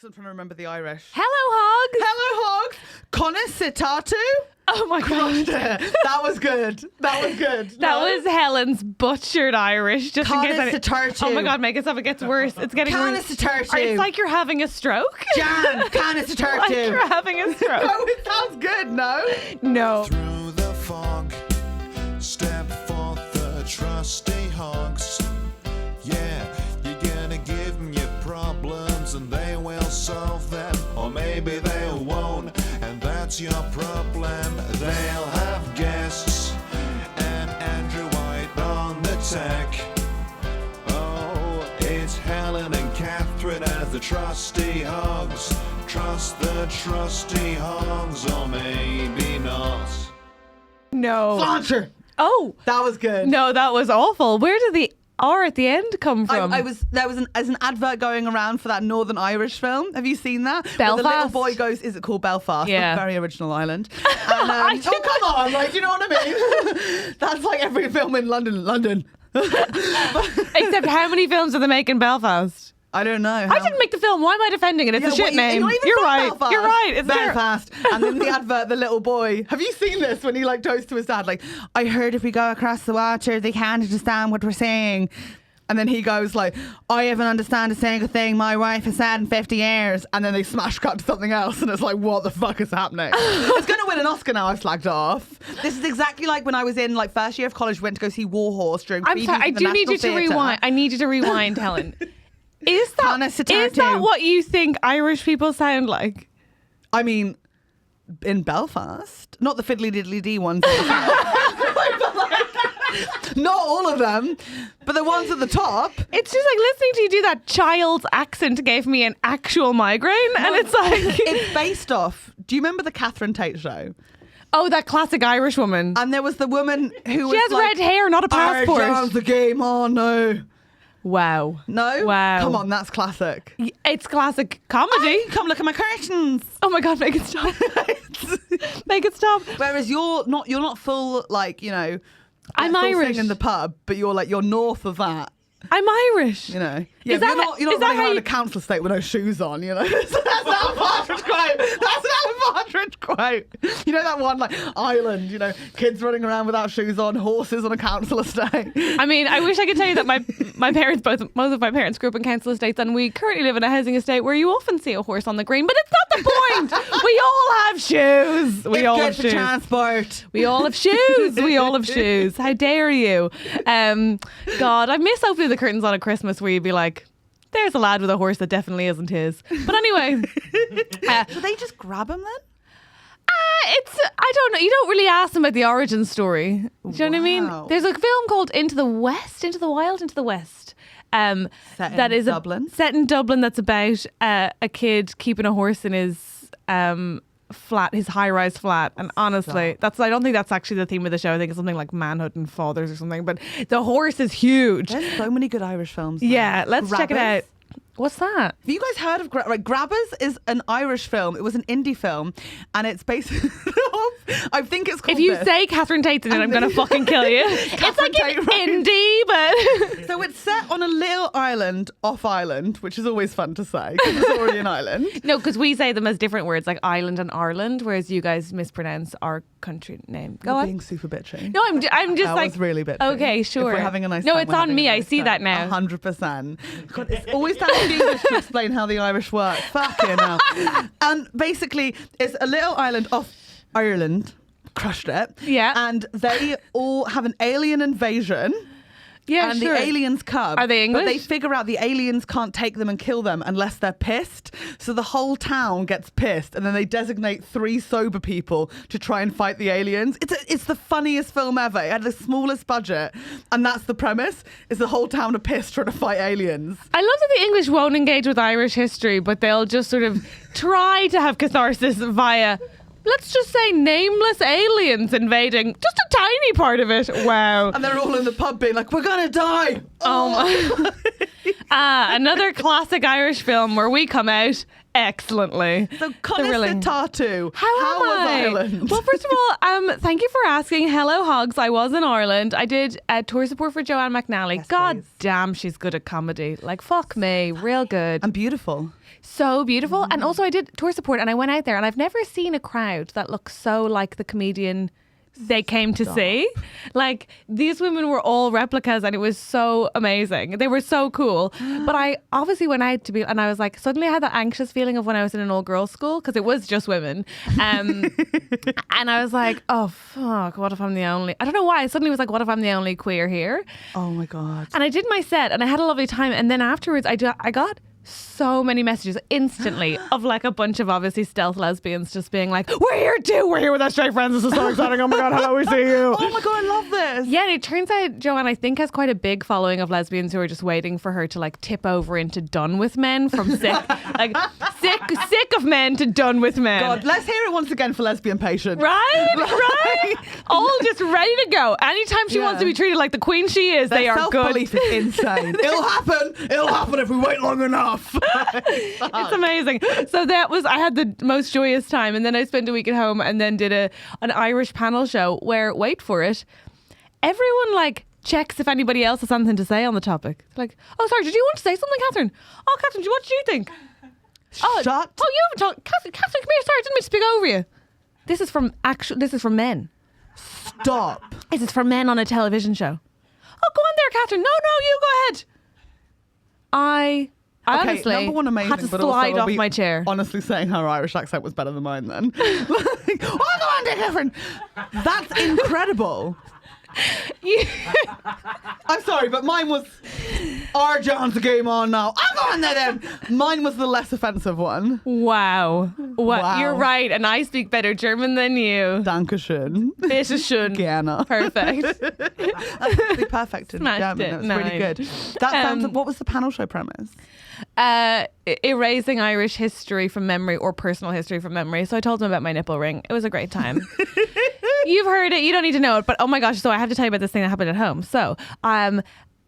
I'm trying to remember the Irish. Hello, Hogs. Hello, Hogs. Connor Sitatu. Oh my God. That was good. That was Helen's butchered Irish. Just in case. Connor Oh my God, make it stop. It gets worse. It's getting Connor worse. Sitatu. It's like you're having a stroke. Jan. Connor Sitatu. Like you're having a stroke. No, it sounds good. No. No. Through the fog, step forth the trusty hogs. Yeah, you're gonna give them your problems and they will solve them, or maybe they won't, and that's your problem. They'll have guests and Andrew White on the tech. Oh, it's Helen and Catherine as the Trusty Hogs. Trust the Trusty Hogs, or maybe not. No. Launcher. Oh. That was good. No, that was awful. Where did the R at the end come from? There was an advert going around for that Northern Irish film. Have you seen that? Belfast. Where the little boy goes, is it called Belfast? Yeah. A very original island. And, oh, come on, like, you know what I mean? That's like every film in London. Except how many films do they make in Belfast? I don't know. I didn't make the film. Why am I defending it? It's a shit name. You're right. Belfast. You're right. It's Belfast. And then the advert, the little boy. Have you seen this when he like goes to his dad? Like, I heard if we go across the water, they can't understand what we're saying. And then he goes like, I haven't understand a single thing my wife has said in 50 years. And then they smash cut to something else. And it's like, what the fuck is happening? It's going to win an Oscar now, I've slagged off. This is exactly like when I was in like first year of college, went to go see Warhorse during I'm sorry. I do need you to rewind. I need you to rewind, Helen. Is that what you think Irish people sound like? I mean, in Belfast, not the fiddly diddly dee ones. Not all of them, but the ones at the top. It's just like listening to you do that child's accent gave me an actual migraine, and it's like it's based off. Do you remember the Catherine Tate show? Oh, that classic Irish woman. And there was the woman who she has red hair, not a passport. Jones the game. Oh no. Wow. No? Wow. Come on, that's classic. It's classic comedy. Come look at my curtains. Oh my God, make it stop. Make it stop. Whereas you're not full, like, you know, I'm Irish in the pub, but you're north of that. I'm Irish. You know. Yeah, Is that you're not running around you... a council estate with no shoes on, you know. That's not a Partridge quote. That's not a Partridge quote. You know that one, like, Ireland, you know, kids running around without shoes on, horses on a council estate. I mean, I wish I could tell you that my parents, most of my parents grew up in council estates, and we currently live in a housing estate where you often see a horse on the green, but it's not the point. We all have shoes. We all have shoes. Transport. We all have shoes. We all have shoes. How dare you? God, I miss opening the curtains on a Christmas where you'd be like, there's a lad with a horse that definitely isn't his. But anyway. Do they just grab him then? I don't know. You don't really ask them about the origin story. Do you know what I mean? There's a film called Into the West, Into the Wild, Into the West. Set in Dublin. That's about a kid keeping a horse in his flat, his high-rise flat. And honestly, I don't think that's actually the theme of the show. I think it's something like Manhood and Fathers or something. But the horse is huge. There's so many good Irish films now. Yeah, let's check it out. What's that? Have you guys heard of Grabbers? Is an Irish film. It was an indie film, and it's basically I think it's called. If you say Catherine Tate's in it, I'm gonna fucking kill you. It's like an indie, but so it's set on a little island off Ireland, which is always fun to say because it's already an island. No, because we say them as different words, like Ireland and Ireland, whereas you guys mispronounce our country name. Go on. Being super bitchy. No, I'm just that like was really bitchy. Okay, sure. If we're having a nice no, time, it's on me. I see that now. 100%. God, it's always time in English to explain how the Irish work. Fucking hell. And basically, it's a little island off Ireland. Crushed it. Yeah. And they all have an alien invasion. Yeah, and sure. the aliens come. Are they English? But they figure out the aliens can't take them and kill them unless they're pissed. So the whole town gets pissed, and then they designate 3 sober people to try and fight the aliens. It's the funniest film ever. It had the smallest budget, and that's the premise: is the whole town are pissed trying to fight aliens. I love that the English won't engage with Irish history, but they'll just sort of try to have catharsis via, let's just say, nameless aliens invading just a tiny part of it. Wow. And they're all in the pub being like, we're going to die. Oh my. Another classic Irish film where we come out excellently. So Connor Tattoo. How was I? Ireland? Well, first of all, thank you for asking. Hello, Hogs. I was in Ireland. I did tour support for Joanne McNally. Yes, God please. damn, she's good at comedy. Like, fuck me. Real good. And beautiful. So beautiful. And also I did tour support and I went out there and I've never seen a crowd that looks so like the comedian they came to see. Like, these women were all replicas and it was so amazing. They were so cool. But I obviously went out and I was like, suddenly I had that anxious feeling of when I was in an all girls school because it was just women. And I was like, oh fuck, what if I'm the only, I don't know why. I suddenly was like, what if I'm the only queer here? Oh my God. And I did my set and I had a lovely time. And then afterwards I got so many messages instantly of like a bunch of obviously stealth lesbians just being like, we're here too, we're here with our straight friends, this is so exciting, oh my God, hello, we see you. Oh my God, I love this. Yeah, and it turns out Joanne I think has quite a big following of lesbians who are just waiting for her to like tip over into done with men from sick of men to done with men. God, let's hear it once again for lesbian patient. Right? All just ready to go. Anytime she wants to be treated like the queen she is, they are good. Self-belief is insane. It'll happen if we wait long enough. It's amazing. So I had the most joyous time, and then I spent a week at home and then did an Irish panel show where, wait for it, everyone like checks if anybody else has something to say on the topic. It's like, oh sorry, did you want to say something, Catherine? Oh Catherine, what do you think? Oh you haven't talked. Catherine, come here, sorry, I didn't mean to speak over you. This is from men. Stop. This is for men on a television show. Oh, go on there, Catherine. No, you go ahead. I honestly number one, amazing, had to but slide also off my chair. Honestly saying her Irish accent was better than mine then. Like, oh, go on there, Catherine. That's incredible. I'm sorry, but mine was our John's the game on now. I'm going there then. Mine was the less offensive one. Wow. You're right, and I speak better German than you. Dankeschön. Bitte schön. Gerne. Perfect. That's perfect in German. That was really good. That sounds. What was the panel show premise? Erasing Irish history from memory or personal history from memory. So I told them about my nipple ring. It was a great time. You've heard it. You don't need to know it. But oh my gosh. So I have to tell you about this thing that happened at home. So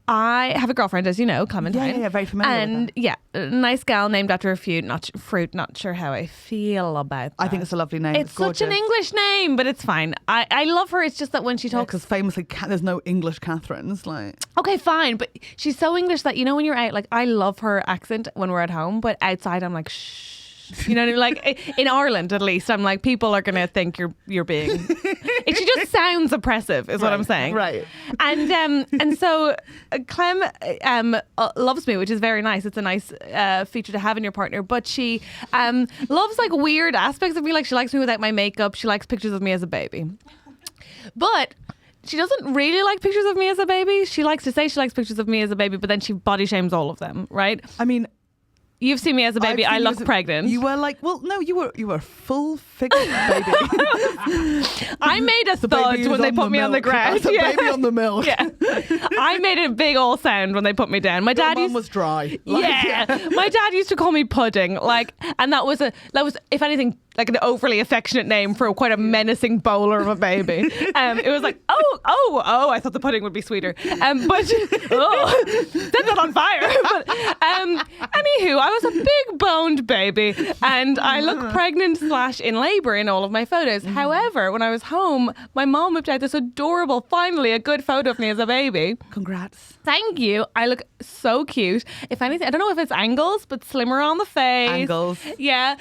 I have a girlfriend, as you know, Clementine. Yeah, very familiar with her. A nice gal named after a fruit. Not sure how I feel about that. I think it's a lovely name. It's such an English name, but it's fine. I love her. It's just that when she talks, because famously there's no English Catherines. Like, okay, fine, but she's so English that when you're out, like I love her accent when we're at home, but outside I'm like shh. You know what I mean? Like in Ireland, at least, I'm like, people are gonna think you're being. She just sounds oppressive, is what I'm saying. Right. And so Clem loves me, which is very nice. It's a nice feature to have in your partner. But she loves like weird aspects of me. Like she likes me without my makeup. She likes pictures of me as a baby. But she doesn't really like pictures of me as a baby. She likes to say she likes pictures of me as a baby, but then she body shames all of them, right? I mean, you've seen me as a baby. I look pregnant. You were like, well, no, you were full figured baby. I made a thud when they put me on the ground. That's a baby on the milk. Yeah. I made a big old sound when they put me down. My dad was dry. My dad used to call me pudding. Like, and that was if anything, like an overly affectionate name for quite a menacing bowler of a baby. It was like, oh, I thought the pudding would be sweeter. But set that on fire. But anywho, I was a big boned baby and I look pregnant / in labor in all of my photos. However, when I was home, my mom whipped out this adorable, finally a good photo of me as a baby. Congrats. Thank you. I look so cute. If anything, I don't know if it's angles, but slimmer on the face. Angles. Yeah.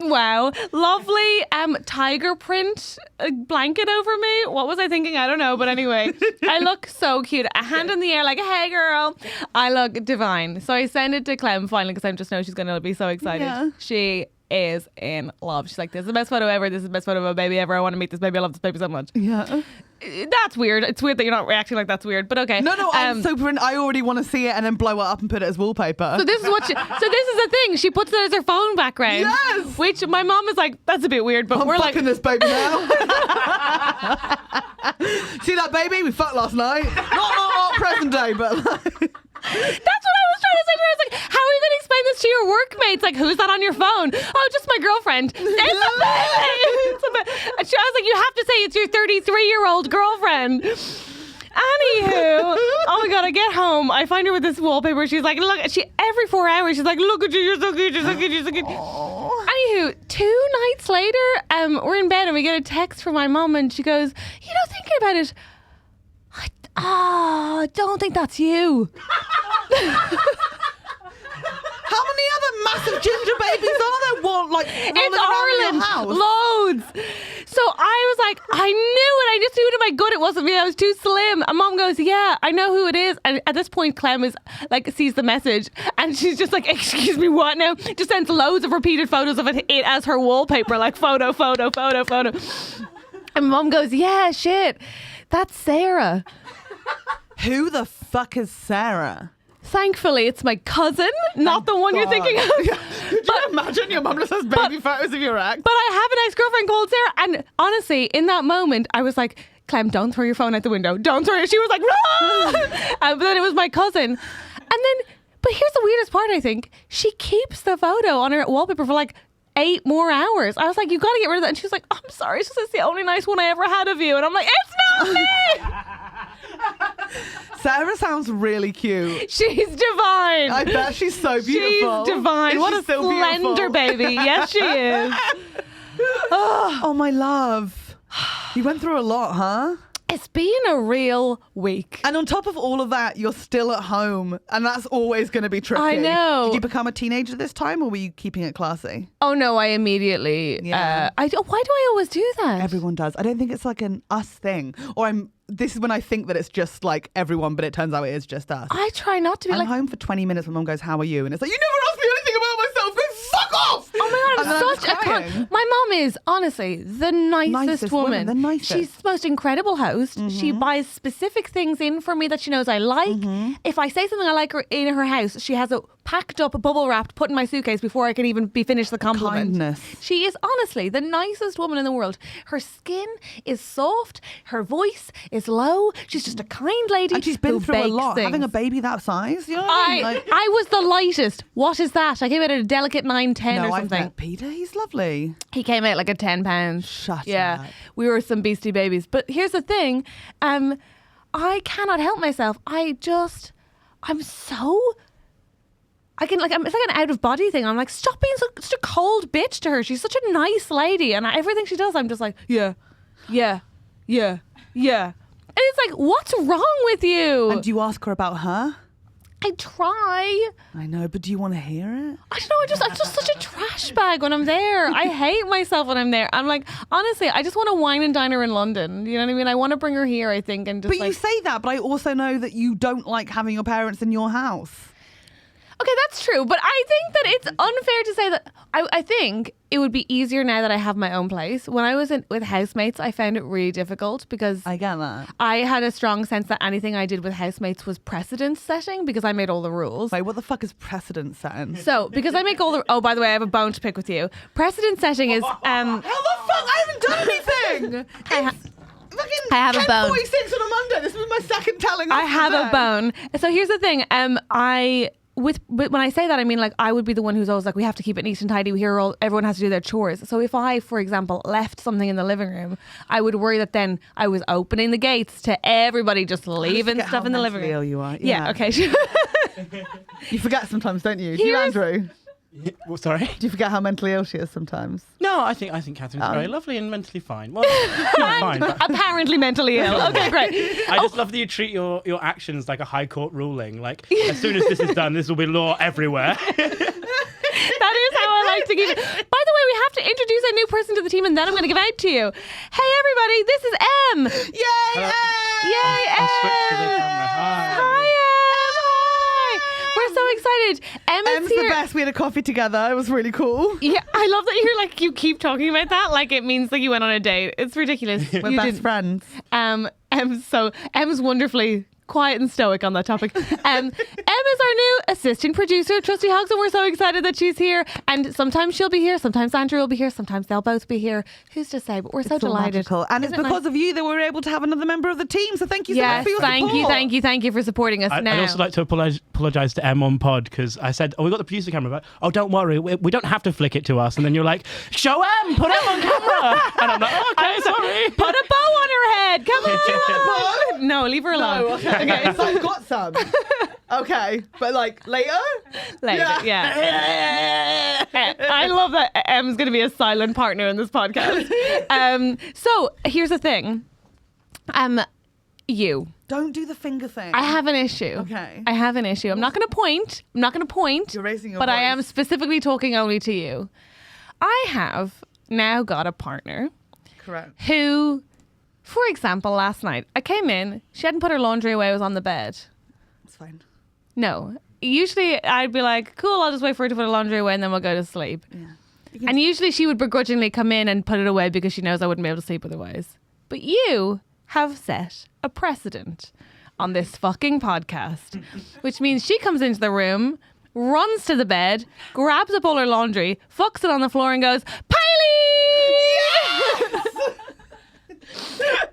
Wow. Lovely tiger print blanket over me. What was I thinking? I don't know. But anyway, I look so cute. A hand in the air like, hey girl. I look divine. So I send it to Clem finally because I just know she's going to be so excited. Yeah. She is in love. She's like, this is the best photo ever. This is the best photo of a baby ever. I want to meet this baby. I love this baby so much. Yeah. That's weird. It's weird that you're not reacting like that's weird, but okay. No, I'm super. I already want to see it and then blow it up and put it as wallpaper. So this is the thing. She puts it as her phone background. Yes. Which my mom is like, that's a bit weird, but we're like, this baby now. See that baby? We fucked last night. Not present day, but like. That's what I was trying to say to her. I was like, how are you going to explain this to your workmates? Like, who's that on your phone? Oh, just my girlfriend. It's a baby. And I was like, you have to say it's your 33-year-old girlfriend. Anywho, oh my God, I get home. I find her with this wallpaper. She's like, look, every 4 hours, she's like, look at you, you're so good, you're so good, you're so good. Anywho, 2 nights later, we're in bed and we get a text from my mum and she goes, thinking about it, I don't think that's you. How many other massive ginger babies are there? What, like, it's Ireland, loads. So I was like, I knew it. I just knew it in my gut. It wasn't me. I was too slim. And Mom goes, yeah, I know who it is. And at this point, Clem is like, sees the message and she's just like, excuse me, what now? Just sends loads of repeated photos of it as her wallpaper, like photo. And Mom goes, yeah, shit, that's Sarah. Who the fuck is Sarah? Thankfully, it's my cousin, not the one you're thinking of. Yeah. Could you imagine your mum just has baby photos of your ex? But I have an ex-girlfriend called Sarah. And honestly, in that moment, I was like, Clem, don't throw your phone out the window. Don't throw it. She was like, no! But then it was my cousin. And then, but here's the weirdest part, I think. She keeps the photo on her wallpaper for like 8 more hours. I was like, you got to get rid of that. And she was like, I'm sorry. It's just it's the only nice one I ever had of you. And I'm like, it's not me! Sarah sounds really cute. She's divine. I bet she's so beautiful. She's divine. What a slender baby. Yes, she is. Oh, my love. You went through a lot, huh? It's been a real week. And on top of all of that, you're still at home. And that's always going to be tricky. I know. Did you become a teenager this time or were you keeping it classy? Oh, no, I immediately... Yeah. why do I always do that? Everyone does. I don't think it's like an us thing. Or this is when I think that it's just like everyone, but it turns out it is just us. I try not to be I'm home for 20 minutes when Mum goes, how are you? And it's like, you never asked me anything about myself. Go fuck off! Oh my God, I'm such a cunt. My mum is, honestly, the nicest woman. The nicest. She's the most incredible host. Mm-hmm. She buys specific things in for me that she knows I like. Mm-hmm. If I say something I like her in her house, she has it packed up, bubble wrapped, put in my suitcase before I can even be finished the compliment. Kindness. She is honestly the nicest woman in the world. Her skin is soft. Her voice is low. She's just a kind lady. And she's been through a lot. Things. Having a baby that size, you know what I mean? I was the lightest. What is that? I came out at a delicate 9-10 or something. I've met Peter. He's lovely. He came out like a 10 pounds. Shut Yeah. up. We were some beastie babies. But here's the thing. I cannot help myself. I'm so... it's like an out of body thing. I'm like, stop being such a cold bitch to her. She's such a nice lady. And everything she does, I'm just like, yeah. And it's like, what's wrong with you? And do you ask her about her? I try. I know, but do you want to hear it? I don't know. I'm just such a trash bag when I'm there. I hate myself when I'm there. I'm like, honestly, I just want to wine and dine her in London. You know what I mean? I want to bring her here, I think. And just but you say that, but I also know that you don't like having your parents in your house. Okay, that's true. But I think that it's unfair to say that. I think it would be easier now that I have my own place. When I was with housemates, I found it really difficult because I get that. I had a strong sense that anything I did with housemates was precedent setting because I made all the rules. Wait, what the fuck is precedent setting? So, because I make all the... Oh, by the way, I have a bone to pick with you. Precedent setting is... How the fuck? I haven't done anything! I have a bone. 10:46 on a Monday. This was my second telling. I have a bone. So here's the thing. When I say that, I mean like I would be the one who's always like, we have to keep it neat and tidy. Everyone has to do their chores. So if I, for example, left something in the living room, I would worry that then I was opening the gates to everybody just leaving stuff in the living room. How you are. Yeah. Okay. You forget sometimes, don't you? Do you, Andrew? Well, sorry? Do you forget how mentally ill she is sometimes? No, I think Catherine's very lovely and mentally fine. Well, not fine, but apparently mentally ill. Okay, great. I just love that you treat your actions like a high court ruling. Like, as soon as this is done, this will be law everywhere. That is how I like to keep it. By the way, we have to introduce a new person to the team and then I'm going to give out to you. Hey, everybody, this is Em. Yay, Em! Yay, Em! I'll switch to the camera. Hi. Hi, Em. We're so excited. Em's here. The best. We had a coffee together. It was really cool. Yeah, I love that you're like, you keep talking about that like it means like you went on a date. It's ridiculous. We're best friends. Em's wonderfully quiet and stoic on that topic. Em is our new assistant producer of Trusty Hogs, and we're so excited that she's here. And sometimes she'll be here, sometimes Andrew will be here, sometimes they'll both be here. Who's to say? But we're so delighted. Magical. And it's because of you that we're able to have another member of the team. So thank you so much for your support. Thank you for supporting us. I'd also like to apologise to Em on pod because I said, we got the producer camera back. Oh, don't worry, we don't have to flick it to us. And then you're like, show Em, put Em on camera. And I'm like, okay, sorry. Put a bow on her head. Come on. No, leave her alone. No, okay. So I've got some. Okay, but like later? Yeah. I love that Em's going to be a silent partner in this podcast. So here's the thing. You. Don't do the finger thing. I have an issue. Okay. I have an issue. I'm not going to point. You're raising your voice. But I am specifically talking only to you. I have now got a partner. Correct. Who, for example, last night, I came in, she hadn't put her laundry away, I was on the bed. It's fine. No. Usually I'd be like, cool, I'll just wait for her to put her laundry away and then we'll go to sleep. Yeah. And usually she would begrudgingly come in and put it away because she knows I wouldn't be able to sleep otherwise. But you have set a precedent on this fucking podcast, which means she comes into the room, runs to the bed, grabs up all her laundry, fucks it on the floor and goes, Piley! Yes!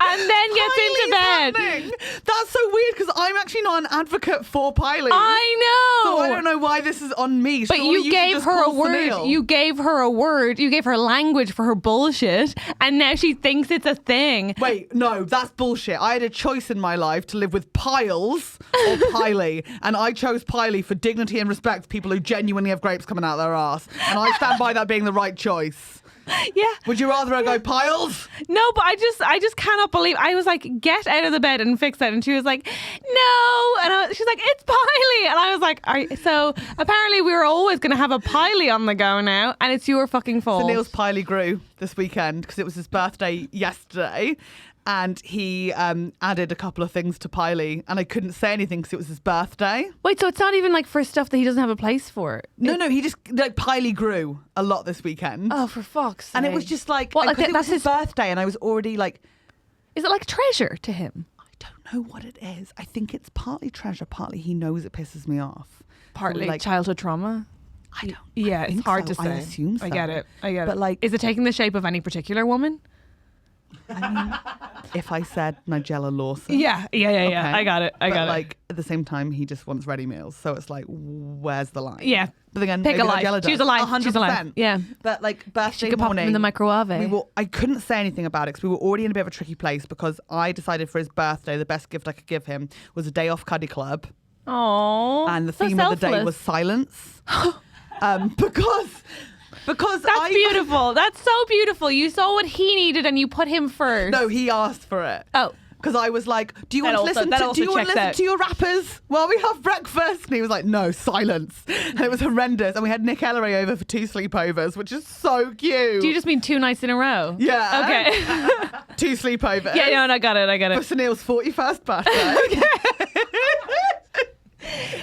And then gets into bed. Happening. That's so weird because I'm actually not an advocate for Piley. I know. So I don't know why this is on me. But you gave her a word. You gave her a word. You gave her language for her bullshit. And now she thinks it's a thing. Wait, no, that's bullshit. I had a choice in my life to live with Piles or Piley. And I chose Piley for dignity and respect for people who genuinely have grapes coming out their ass. And I stand by that being the right choice. Yeah. Would you rather I go Piles? No, but I just cannot believe. I was like, get out of the bed and fix it. And she was like, no. And she's like, it's Piley. And I was like, so apparently we were always going to have a Piley on the go now. And it's your fucking fault. So Neil's Piley grew this weekend because it was his birthday yesterday. And he added a couple of things to Piley, and I couldn't say anything because it was his birthday. Wait, so it's not even like for stuff that he doesn't have a place for? No, he just like Piley grew a lot this weekend. Oh, for fuck's sake! And it was just like, well, it was his birthday, and I was already like, is it like treasure to him? I don't know what it is. I think it's partly treasure, partly he knows it pisses me off. Partly like childhood trauma. I don't. Yeah, it's hard to say. I assume so. I get it. But like, is it taking the shape of any particular woman? I mean, if I said Nigella Lawson. Yeah. Okay. I got it. Like, at the same time, he just wants ready meals. So it's like, where's the line? Yeah. But again, pick a life. Choose a life. 100%. Choose a life. Yeah. But like, birthday she could morning. Pop him in the microwave. I couldn't say anything about it because we were already in a bit of a tricky place because I decided for his birthday, the best gift I could give him was a day off Cuddy Club. Oh. And the theme of the day was silence. Because that's beautiful. That's so beautiful. You saw what he needed and you put him first. No, he asked for it. Oh. Because I was like, do you want to listen to your rappers while we have breakfast? And he was like, no, silence. And it was horrendous. And we had Nick Ellery over for 2 sleepovers, which is so cute. Do you just mean 2 nights in a row? Yeah. Okay. 2 sleepovers. Yeah, no, I got it. For Sunil's 41st birthday.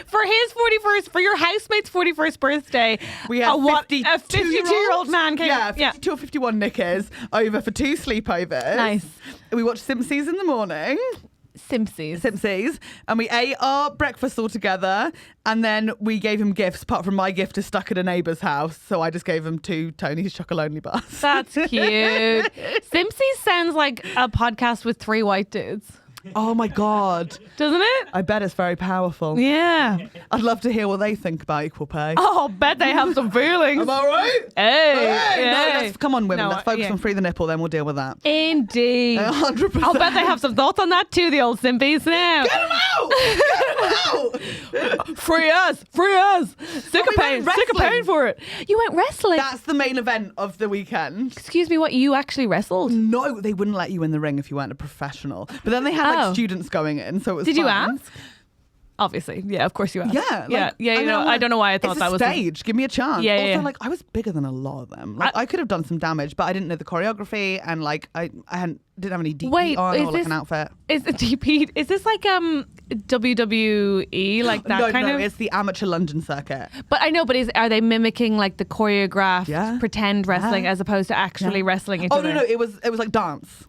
For his 41st, for your housemate's 41st birthday, we had a 52-year-old man came. Yeah, 52 or 51 Nick is over for 2 sleepovers. Nice. We watched Simpsies in the morning. Simpsies. And we ate our breakfast all together. And then we gave him gifts, apart from my gift is stuck at a neighbour's house. So I just gave him 2 Tony's Chocolonely bars. That's cute. Simpsies sounds like a podcast with 3 white dudes. Oh my God. Doesn't it? I bet it's very powerful. Yeah. I'd love to hear what they think about equal pay. Oh, bet they have some feelings. Am I right? Hey. No, come on, women. Let's focus on Free the Nipple, then we'll deal with that. Indeed. 100%. I'll bet they have some thoughts on that too, the old simpies now. Get them out! Get them out! Free us! Sick of pain for it. You went wrestling? That's the main event of the weekend. Excuse me, what, you actually wrestled? No, they wouldn't let you in the ring if you weren't a professional. But then they had students going in, so it was Did fun. you ask? Obviously. Yeah, of course you asked. Yeah. I don't know why I thought that was stage. Give me a chance. Yeah, also, I was bigger than a lot of them. I could have done some damage, but I didn't know the choreography, and didn't have any DP on or an outfit. Is it DP? Is this like WWE, like that kind of? No, it's the amateur London circuit. But I know, but are they mimicking like the choreographed pretend wrestling as opposed to actually wrestling each other? Oh no, it was like dance.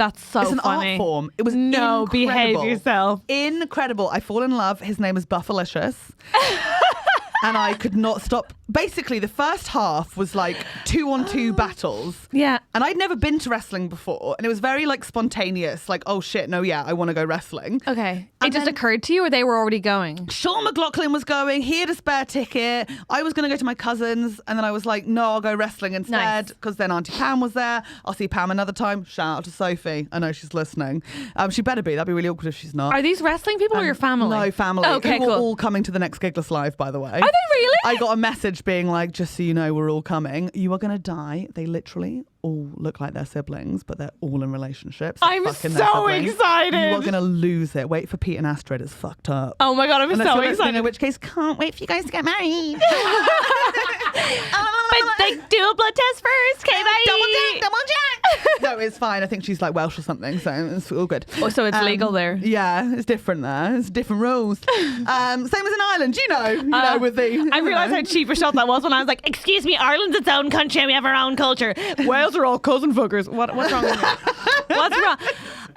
That's so It's an funny. art form. It was No, incredible. behave yourself. Incredible. I fall in love. His name is Buffalicious. And I could not stop. Basically, the first half was like 2-on-2 battles. Yeah. And I'd never been to wrestling before. And it was very like spontaneous. Like, oh shit, no, yeah, I want to go wrestling. Okay. And It just then- occurred to you, or they were already going? Sean McLaughlin was going. He had a spare ticket. I was going to go to my cousin's. And then I was like, no, I'll go wrestling instead. Nice. Because then Auntie Pam was there. I'll see Pam another time. Shout out to Sophie. I know she's listening. She better be. That'd be really awkward if she's not. Are these wrestling people or your family? No, family. Okay, Who are cool. all coming to the next Gigless Live, by the way. Are they really? I got a message being like, just so you know, we're all coming. You are going to die. They literally all look like they're siblings, but they're all in relationships. I'm Fucking their so siblings. excited. You are going to lose it. Wait for Pete and Astrid. It's fucked up. Oh my God, I'm Unless so you're listening, excited. in which case, can't wait for you guys to get married. But they do a blood test first, okay, bye. Double check. No, it's fine. I think she's like Welsh or something, so it's all good. Oh, so it's legal there. Yeah, it's different there. It's different rules. Same as in Ireland, you know, with the. I realised how cheap a shot that was when I was like, excuse me, Ireland's its own country and we have our own culture. Wales are all cousin fuckers. What's wrong with you? What's wrong?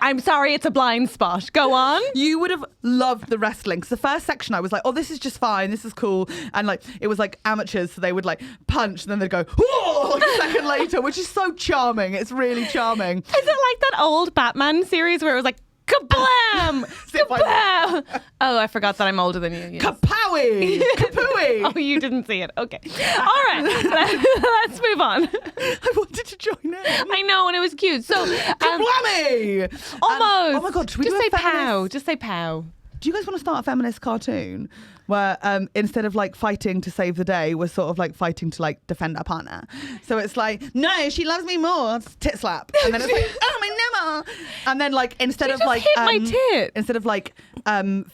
I'm sorry, it's a blind spot. Go on. You would have loved the wrestling. Because the first section, I was like, oh, this is just fine. This is cool. And like, it was like amateurs. So they would like punch and then they'd go, whoa, like a second later, which is so charming. It's really charming. Is it like that old Batman series where it was like, kablam! Kablam! Oh, I forgot that I'm older than you. Yes. Kapowie! Kapooey! Oh, you didn't see it. Okay. All right. Let's move on. I wanted to join in. I know, and it was cute. So, Kablammy! almost. Oh my God, should we just do say a feminist? pow. Just say pow. Do you guys want to start a feminist cartoon where instead of like fighting to save the day, we're sort of like fighting to like defend our partner? So it's like, no, she loves me more. It's tit slap. And then it's like, oh, my nipple. And then like instead You of just like hit my tit. instead of like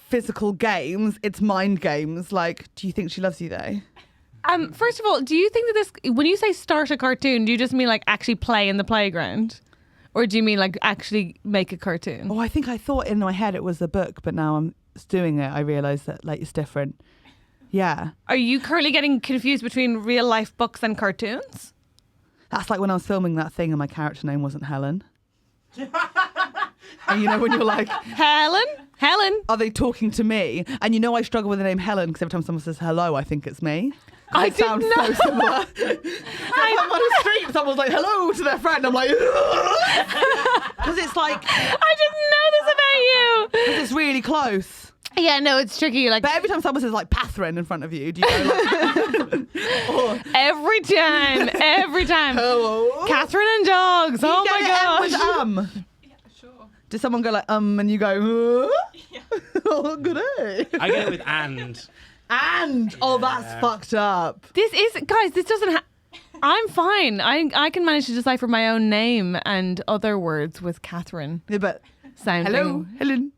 physical games, it's mind games. Like, do you think she loves you though? First of all, do you think that this, when you say start a cartoon, do you just mean like actually play in the playground? Or do you mean like actually make a cartoon? Oh, I think I thought in my head it was a book, but now I'm doing it. I realise that like it's different. Yeah. Are you currently getting confused between real life books and cartoons? That's like when I was filming that thing and my character name wasn't Helen. And you know when you're like, Helen? are they talking to me? And you know I struggle with the name Helen because every time someone says hello, I think it's me. I It sounds didn't so know. similar. I'm on the street, someone's like hello to their friend. I'm like, because it's like, I didn't know this about you. it's really close. Yeah, no, it's tricky. Like But every time someone says like Catherine in front of you, do you go like, or, every time. hello? Catherine and dogs. Oh You my get it gosh. with Yeah, sure. Does someone go like and you go, oh, good day. I get it with and. And that's fucked up. This is, guys, this doesn't I'm fine. I can manage to decipher my own name and other words with Catherine Yeah, but sounding. hello, Helen.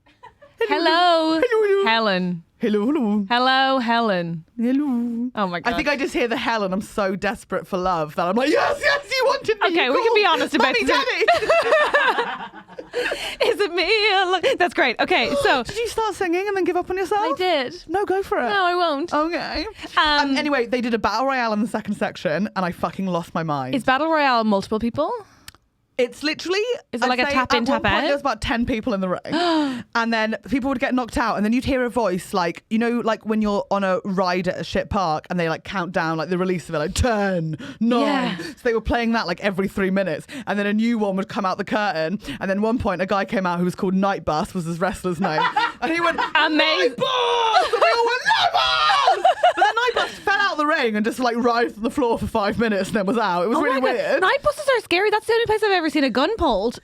Hello. Hello. Helen. Hello, hello. Hello, Helen. Hello. Oh my God. I think I just hear the hell and I'm so desperate for love that I'm like, yes, you wanted me. Okay, we can be honest about Mummy, this. Daddy. Is it me? That's great. Okay, so Did you start singing and then give up on yourself? I did. No, go for it. No, I won't. Okay. Anyway, they did a battle royale in the second section and I fucking lost my mind. Is Battle Royale multiple people? It's literally... Is it like a tap in, tap out? There's about 10 people in the ring. And then people would get knocked out and then you'd hear a voice like, you know, like when you're on a ride at a ship park and they like count down like the release of it, like 10, 9. Yeah. So they were playing that like every 3 minutes. And then a new one would come out the curtain. And then one point a guy came out who was called Night Bus, was his wrestler's name. And he went, Amazing. Night Bus! And we all went, Night Bus! But then Night Bus fell out of the ring and just like writhed on the floor for 5 minutes and then was out. It was really weird. Night buses are scary. That's the only place I've ever seen a gun pulled.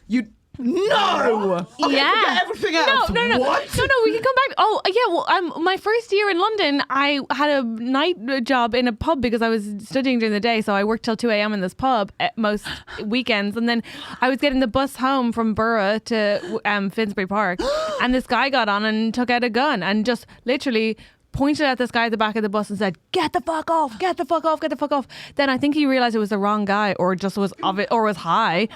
No! Okay, Yeah. forget everything else. No. What? No, we can come back. Oh, yeah. Well, my first year in London, I had a night job in a pub because I was studying during the day. So I worked till 2 a.m. in this pub at most weekends. And then I was getting the bus home from Borough to Finsbury Park. And this guy got on and took out a gun and just literally pointed at this guy at the back of the bus and said, get the fuck off, get the fuck off, get the fuck off. Then I think he realized it was the wrong guy or just was of it or was high.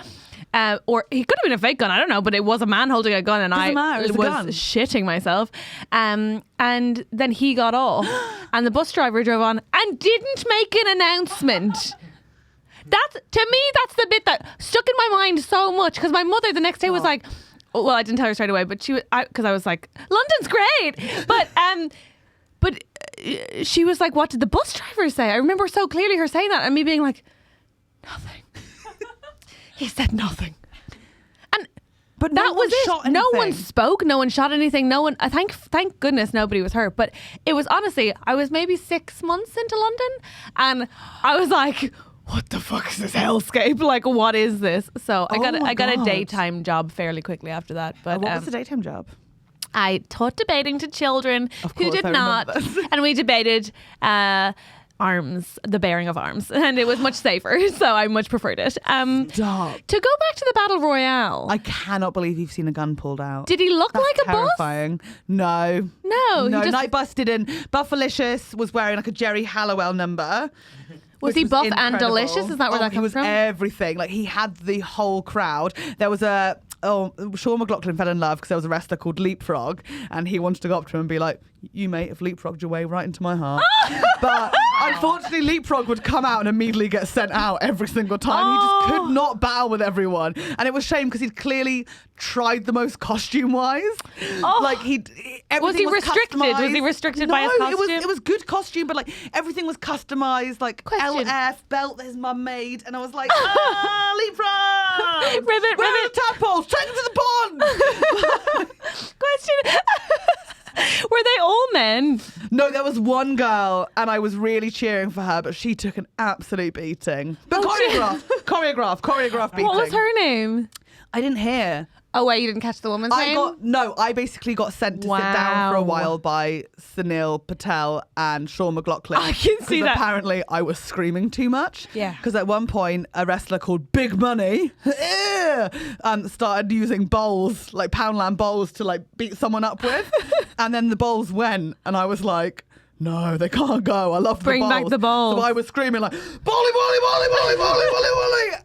Or he could have been a fake gun, I don't know, but it was a man holding a gun and Doesn't I matter, it's a was gun. shitting myself. And then he got off and the bus driver drove on and didn't make an announcement. That's the bit that stuck in my mind so much because my mother the next day was like, well, I didn't tell her straight away, but because I was like, London's great, but she was like, what did the bus driver say? I remember so clearly her saying that and me being like, nothing. He said nothing. But that was it. Shot no one spoke. No one shot anything. No one. Thank goodness nobody was hurt. But it was honestly, I was maybe 6 months into London, and I was like, "What the fuck is this hellscape? Like, what is this?" So I got a daytime job fairly quickly after that. But what was the daytime job? I taught debating to children who did not, and we debated. Arms, the bearing of arms, and it was much safer, so I much preferred it. Stop. To go back to the battle royale, I cannot believe you've seen a gun pulled out. Did he look That's like a terrifying. No, he just... Night busted in. Buffalicious was wearing like a Jerry Halliwell number. Was he buff and delicious? Is that where that comes from? He was everything. Like he had the whole crowd. There was Sean McLaughlin fell in love because there was a wrestler called Leapfrog, and he wanted to go up to him and be like, "You mate have leapfrogged your way right into my heart." But unfortunately, Leapfrog would come out and immediately get sent out every single time. He just could not battle with everyone, and it was a shame because he'd clearly tried the most costume-wise. Like was he restricted? Was he restricted by his costume? It was good costume, but like everything was customized. Like LF belt that his mum made, and I was like, Leapfrog, ribbit, the tadpoles, take them to the pond. Question. Were they all men? No, there was one girl, and I was really cheering for her, but she took an absolute beating. But choreographed beating. What was her name? I didn't hear. Oh wait, you didn't catch the woman's name? I basically got sent to sit down for a while by Sunil Patel and Sean McLaughlin. I can see that. Apparently I was screaming too much. Yeah. Because at one point a wrestler called Big Money started using bowls, like Poundland bowls, to like beat someone up with. And then the bowls went, and I was like, no, they can't go. I love the bowls. Bring back the bowls. So I was screaming like, bolly.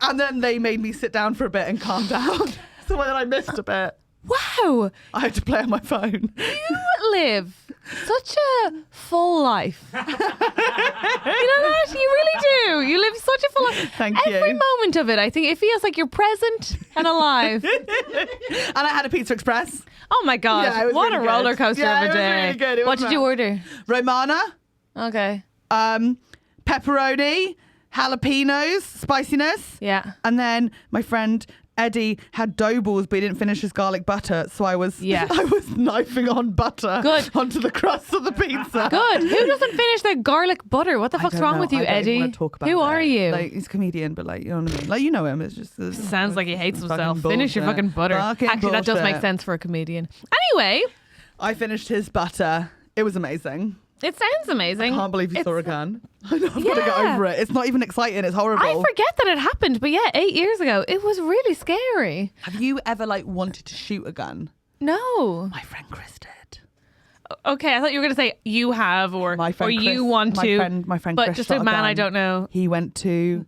And then they made me sit down for a bit and calm down. So then I missed a bit. Wow. I had to play on my phone. You live such a full life. You know that? You really do. You live such a full life. Thank you. Every moment of it, I think it feels like you're present and alive. And I had a Pizza Express. Oh my God. Yeah, what really a roller coaster of a day. It was really good. What did you order? Romana. Okay. Pepperoni, jalapenos, spiciness. Yeah. And then my friend Eddie had dough balls, but he didn't finish his garlic butter, so I was knifing on butter onto the crust of the pizza. Good. Who doesn't finish their garlic butter? What the fuck's wrong with you, Eddie? Want to talk about Who are you? Like, he's a comedian, but like, you know what I mean? Like, you know him. It's just sounds like he hates himself. Finish your fucking butter. Actually, that does make sense for a comedian. Anyway, I finished his butter. It was amazing. It sounds amazing. I can't believe you saw a gun. I know, I've got to get over it. It's not even exciting. It's horrible. I forget that it happened, but 8 years ago, it was really scary. Have you ever like wanted to shoot a gun? No. My friend Chris did. Okay, I thought you were going to say you have, or you want to. My friend but Chris just shot a man gun. I don't know. He went to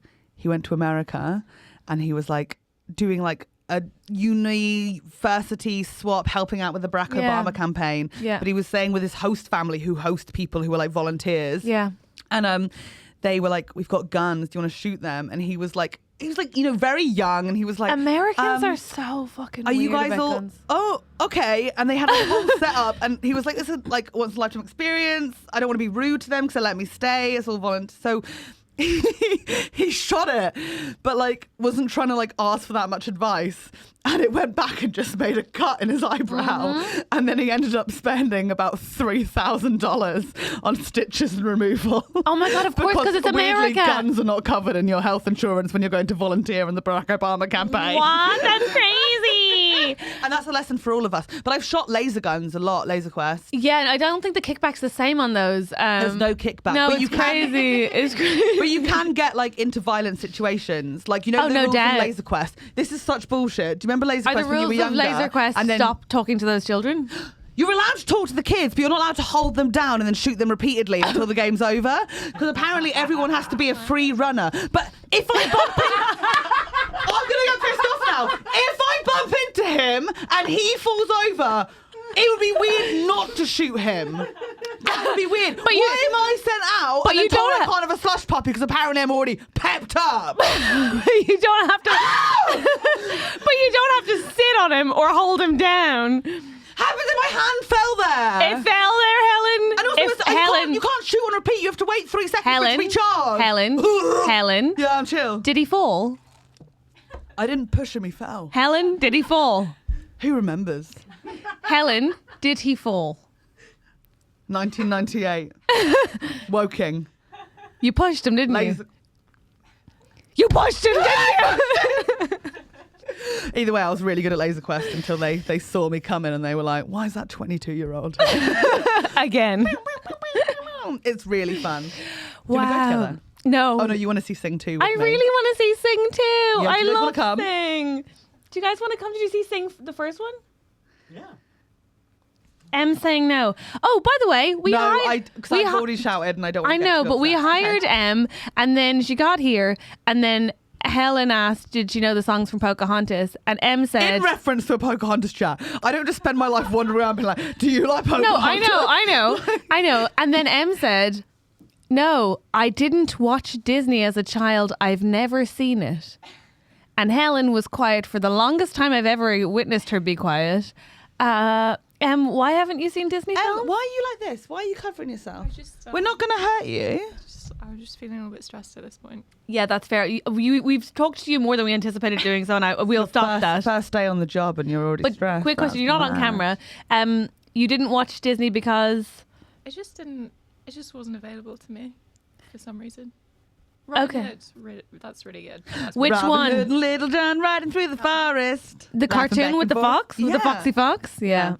America, and he was like doing like a university swap, helping out with the Barack Obama campaign. Yeah. But he was saying with his host family, who host people who were like volunteers. Yeah. And they were like, "We've got guns. Do you want to shoot them?" And he was like, very young, and he was like, Americans are so fucking weird. Are you guys about all? Guns. Oh, okay. And they had a whole setup, and he was like, "This is like once in a lifetime experience. I don't want to be rude to them because they let me stay. It's all volunteer." So he shot it, but like wasn't trying to like ask for that much advice, and it went back and just made a cut in his eyebrow, and then he ended up spending about $3,000 on stitches and removal. Oh my God, of course, because it's weirdly, America. Guns are not covered in your health insurance when you're going to volunteer in the Barack Obama campaign. What? That's crazy. And that's a lesson for all of us. But I've shot laser guns a lot, Laser Quest. Yeah, and I don't think the kickback's the same on those. There's no kickback. No, but it's crazy. It's crazy. But you can get like into violent situations. Like, you know, the rules of Laser Quest. This is such bullshit. Do you remember Laser Quest when you were younger? Are the rules of Laser Quest and then stop talking to those children? You're allowed to talk to the kids, but you're not allowed to hold them down and then shoot them repeatedly until the game's over. Because apparently everyone has to be a free runner. But if I bump into... I'm going to get pissed off now. If I bump into him and he falls over, it would be weird not to shoot him. would be weird. But Why am I sent out? But and you then told don't I'm kind of a slush puppy because apparently I'm already pepped up. You don't have to. But you don't have to sit on him or hold him down. Happens if my hand fell there. It fell there, Helen. And also, If Helen, you can't shoot on repeat. You have to wait 3 seconds for it to be charged. Helen. Yeah, I'm chill. Did he fall? I didn't push him. He fell. Helen, did he fall? Who remembers? Helen, did he fall? 1998. Woking. You pushed him, didn't Laser. you? You pushed him, didn't you? Either way, I was really good at Laser Quest until they saw me coming and they were like, why is that 22-year-old? Again. It's really fun. Do you Wow. want to go together? No. Oh, no, you want to see Sing 2 with I me? really want to see Sing too. Yeah, do I you guys wanna love come? Sing. Do you guys want to come? Did you see Sing the first one? Yeah. M saying no. Oh, by the way, we No, hired. because I've already shouted and I don't want I to know, but we hired M, and then she got here, and then Helen asked, "Did she know the songs from Pocahontas?" And M said, in reference to a Pocahontas chat. I don't just spend my life wandering around being like, do you like Pocahontas? "No, I know." And then M said, "No, I didn't watch Disney as a child. I've never seen it." And Helen was quiet for the longest time I've ever witnessed her be quiet. Why haven't you seen Disney films? Why are you like this? Why are you covering yourself? Just, We're not going to hurt you. I was just feeling a little bit stressed at this point. Yeah, that's fair. We've talked to you more than we anticipated doing, so we'll stop that. First day on the job and you're already But stressed. quick question, you're not on camera. You didn't watch Disney because... It just wasn't available to me for some reason. Okay. That's really good. Which Robin one? Hood and Little John riding through the forest. The Laughing cartoon back with and the forth. fox? With the Yeah. foxy fox? Yeah.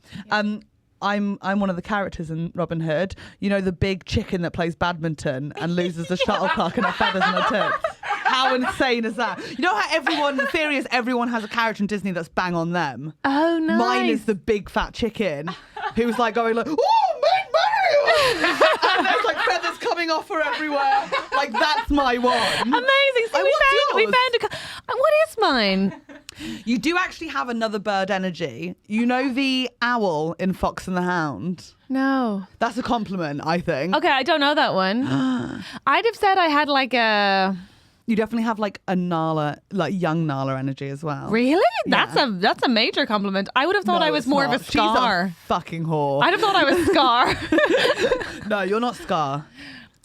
I'm one of the characters in Robin Hood. You know the big chicken that plays badminton and loses the shuttlecock and her feathers and her tits. How insane is that? You know how the theory is everyone has a character in Disney that's bang on them. Oh, nice. Mine is the big fat chicken who's like going like, oh, Big Mario! And there's like feathers coming off her everywhere. Like that's my one. Amazing. So we found what is mine? You do actually have another bird energy. You know the owl in Fox and the Hound? No. That's a compliment, I think. Okay, I don't know that one. I'd have said I had like a... You definitely have like a Nala, like young Nala energy as well. Really? Yeah. That's a major compliment. I would have thought No, I was it's more not. of a Scar. She's a fucking whore. I'd have thought I was Scar. No, you're not Scar.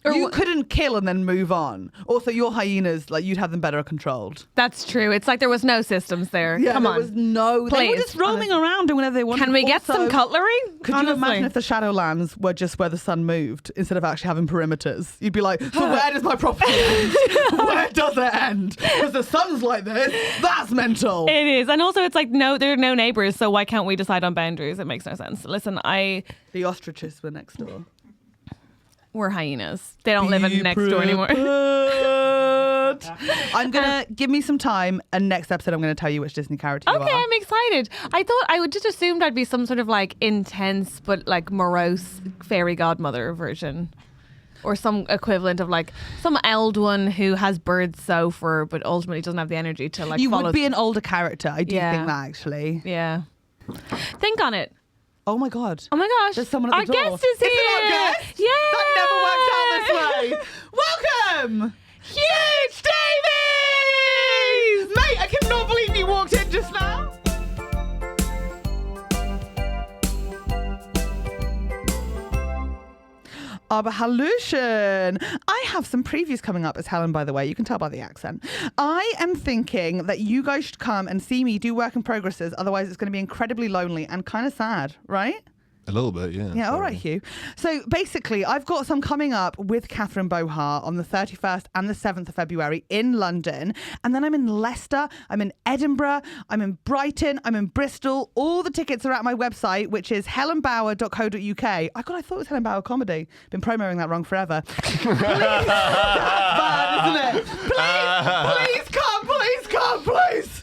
Or You couldn't kill and then move on. Also, your hyenas, like you'd have them better controlled. That's true. It's like there was no systems there. Yeah, Come there on. was no. They were Please. just roaming around doing whatever they wanted. Can we get Also, some cutlery? Could you imagine if the Shadowlands were just where the sun moved instead of actually having perimeters? You'd be like, so where does my property end? Where does it end? Because the sun's like this. That's mental. It is. And also it's like, no, there are no neighbours, so why can't we decide on boundaries? It makes no sense. Listen, The ostriches were next door. we're hyenas. They don't live next door anymore. I'm gonna give me some time, and next episode I'm gonna tell you which Disney character you Okay, are. I'm excited. I would just assumed I'd be some sort of like intense but like morose fairy godmother version. Or some equivalent of like some eld one who has birds so fur but ultimately doesn't have the energy to like You follow. would be an older character. I do Yeah. think that actually. Yeah. Think on it. Oh my god. Oh my gosh. There's someone at the Our door. guest is here. it our guest? Yeah. That never works out this way. Welcome, Huge Davies! Mate, I cannot believe you walked in just now. Aber Hallöchen. I have some previews coming up as Helen, by the way. You can tell by the accent. I am thinking that you guys should come and see me do work in progresses. Otherwise, it's going to be incredibly lonely and kind of sad, right? A little bit, yeah. Yeah, all right, Hugh. So basically, I've got some coming up with Catherine Bohar on the 31st and the 7th of February in London. And then I'm in Leicester, I'm in Edinburgh, I'm in Brighton, I'm in Bristol. All the tickets are at my website, which is helenbauer.co.uk. I thought it was Helen Bauer Comedy. Been promoting that wrong forever. Please. That's bad, isn't it? Please come, please come, please.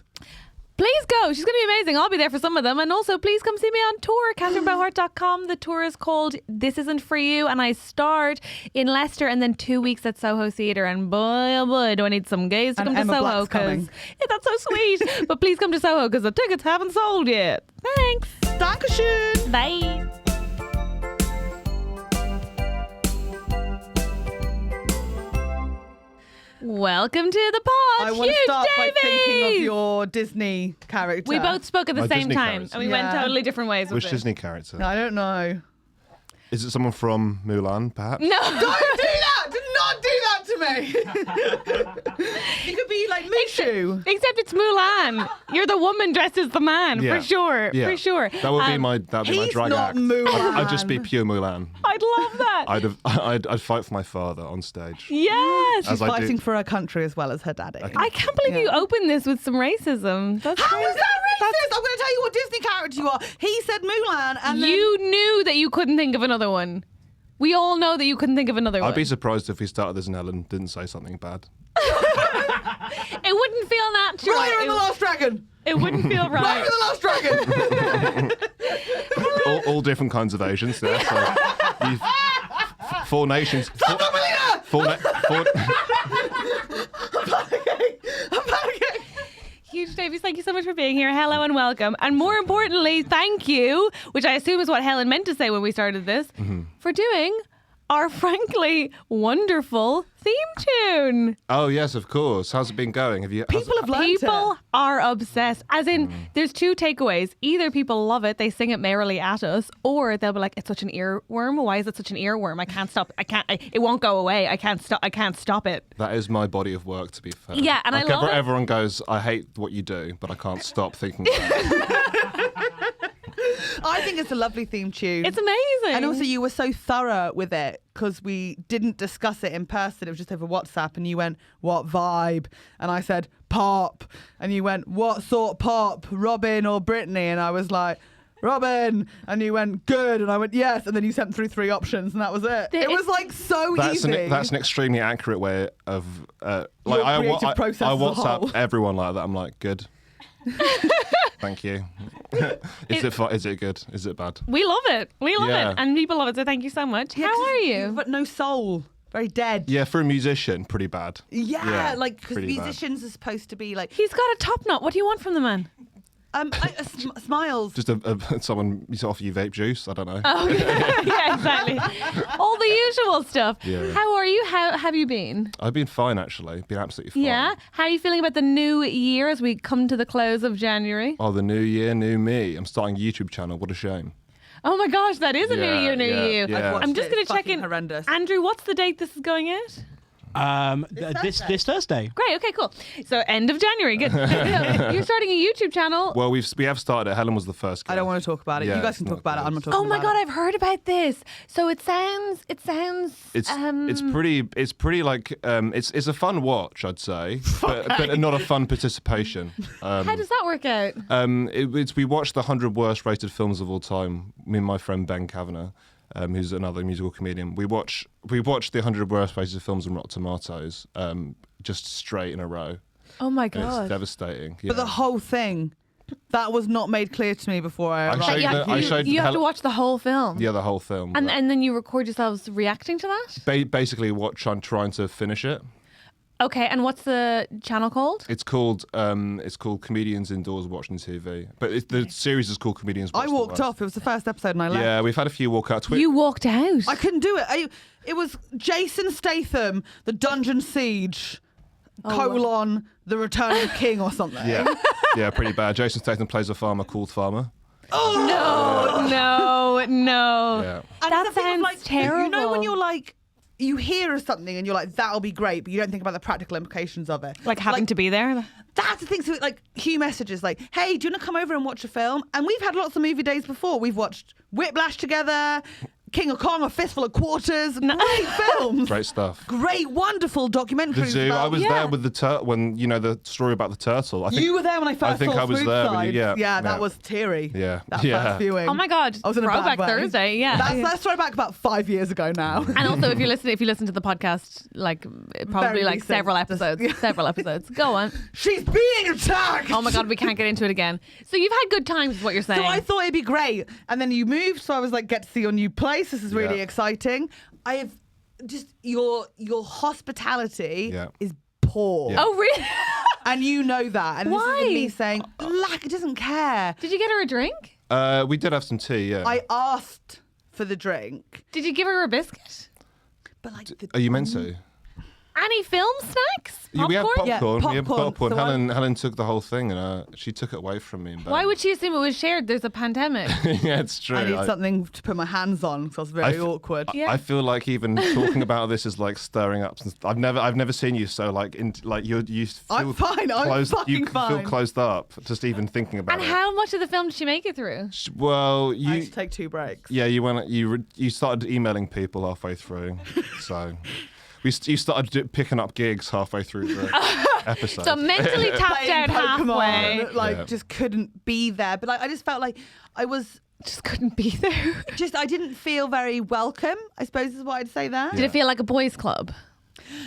Please go. She's going to be amazing. I'll be there for some of them. And also, please come see me on tour, catherinebohart.com. The tour is called This Isn't For You. And I start in Leicester and then 2 weeks at Soho Theatre. And boy, oh boy, do I need some gays to And come Emma to Soho. Black's coming. Yeah, that's so sweet. But please come to Soho because the tickets haven't sold yet. Thanks. Dankeschön. Bye. Welcome to the pod, I want to Huge start by thinking of Davies! your Disney character. We both spoke at the My same Disney time, character. and we went Yeah. totally different ways with Which it. Disney character? I don't know. Is it someone from Mulan, perhaps? No. Don't do that! Do not do that to me! You could be like Mushu. Except it's Mulan. You're the woman dressed as the man, Yeah. for sure. Yeah. For sure. That would be my He's drag not act. Mulan. I'd just be pure Mulan. I'd love that. I'd fight for my father on stage. Yes. As She's I do. fighting for her country as well as her daddy. I can't believe you opened this with some racism. That's How crazy. is that racist? I'm going to tell you what Disney character you are. He said Mulan, and then You knew that you couldn't think of another one. We all know that you couldn't think of another one. I'd be surprised if he started as an Elle and didn't say something bad. It wouldn't feel natural. Raya and the Last Dragon. It wouldn't feel Raya right. and the Last Dragon. all different kinds of Asians there. So four nations. Stop, Melina! Four. I'm panicking. Huge Davies, thank you so much for being here. Hello and welcome. And more importantly, thank you, which I assume is what Helen meant to say when we started this, for doing our frankly wonderful theme tune. Oh yes, of course. How's it been going? Have you? People have learned People it. are obsessed. As in, there's two takeaways. Either people love it, they sing it merrily at us, or they'll be like, it's such an earworm. Why is it such an earworm? I can't stop. It won't go away. I can't stop it. That is my body of work, to be fair. Yeah, and I love it. Everyone goes, I hate what you do, but I can't stop thinking about it. I think it's a lovely theme tune. It's amazing. And also, you were so thorough with it because we didn't discuss it in person. It was just over WhatsApp, and you went, "What vibe?" And I said, "Pop." And you went, "What sort of pop? Robin or Britney?" And I was like, "Robin." And you went, "Good." And I went, "Yes." And then you sent through 3 options, and that was it. It was like so easy. That's an extremely accurate way of Your I creative process as a WhatsApp whole. everyone like that. I'm like, good. Thank you. Is it good? Is it bad? We love it. We love Yeah. it. And people love it. So thank you so much. Yeah, How 'cause are you? But no soul. Very dead. Yeah, for a musician, pretty bad. Yeah, like because pretty bad. musicians are supposed to be like He's got a top knot. What do you want from the man? smiles. Just someone to offer you vape juice. I don't know. Oh, yeah, exactly. All the usual stuff. Yeah. How are you? How have you been? I've been fine actually. Been absolutely fine. Yeah. How are you feeling about the new year as we come to the close of January? Oh, the new year, new me. I'm starting a YouTube channel. What a shame. Oh my gosh, that is a new Yeah, year, new yeah, you. yeah. I'm just going It's to check fucking in. horrendous. Andrew, what's the date this is going out? This Thursday. Great. Okay, cool. So end of January. Good. You're starting a YouTube channel. Well, we have started it. Helen was the first guest. I don't want to talk about it. Yeah, You guys it's can not talk about it. I'm not good. talking Oh my about god, it. I've heard about this. So it sounds It's pretty like it's a fun watch, I'd say, but not a fun participation. how does that work out? We watched the 100 worst rated films of all time. Me and my friend Ben Kavanagh, who's another musical comedian. We watched the 100 worst rated films on Rotten Tomatoes, just straight in a row. Oh my And god. it's devastating. Yeah. But the whole thing, that was not made clear to me before I I arrived. showed you have to Helen- watch the whole film. Yeah, the whole film. And then you record yourselves reacting to that? Basically, I'm trying to finish it. Okay, and what's the channel called? It's called Comedians Indoors Watching TV, but the series is called Comedians. Watch I the walked Worst. off. It was the first episode and I left. Yeah, we've had a few walkouts. You walked out. I couldn't do it. It was Jason Statham, The Dungeon Siege, The Return of the King or something. Yeah, pretty bad. Jason Statham plays a farmer called Farmer. no. Yeah. And That the thing of, sounds terrible. You know when you're like, you hear of something and you're like, that'll be great, but you don't think about the practical implications of it. Like having to be there. That's the thing. So, like, Hugh messages like, hey, do you want to come over and watch a film? And we've had lots of movie days before. We've watched Whiplash together, King of Kong, A Fistful of Quarters. Great films. Great stuff. Great, wonderful documentaries. The zoo. about- I was there with the turtle when the story about the turtle. I think You were there when I first think saw I was there when you- Smoothside. yeah, that yeah. was teary. Yeah. That Yeah. first viewing. Oh my god. I was in a Throwback bad way. Thursday, yeah. That's throwback about 5 years ago now. And also, if you listen to the podcast, like probably Very like recent. several episodes. Go on. She's being attacked. Oh my god, we can't get into it again. So you've had good times, is what you're saying. So I thought it'd be great, and then you moved. So I was like, get to see your new place. This is really Yeah. exciting. I have just your hospitality Yeah. is poor, Yeah. Oh really? and you know that. And Why? this is me saying, lack, it doesn't care. Did you get her a drink? We did have some tea. Yeah. I asked for the drink, Did you give her a biscuit? but like, Are you meant to? Any film snacks? Yeah, we had Popcorn? popcorn. Yeah, We had popcorn. popcorn. Helen took the whole thing and she took it away from me. Why would she assume it was shared? There's a pandemic. Yeah, it's true. I need something to put my hands on because I was very awkward. Yeah. I feel like even talking about this is like stirring up. I've never seen you so like you feel I'm fine. I'm closed, fucking you fine. feel closed up just even thinking about And it. how much of the film did she make it through? Well, I you had to take 2 breaks. yeah you started emailing people halfway through, so. You started picking up gigs halfway through the episode. So mentally tapped out halfway. Like just couldn't be there. But like I just felt like I was Just couldn't be there. I didn't feel very welcome, I suppose is what I'd say there. Did it feel like a boys' club?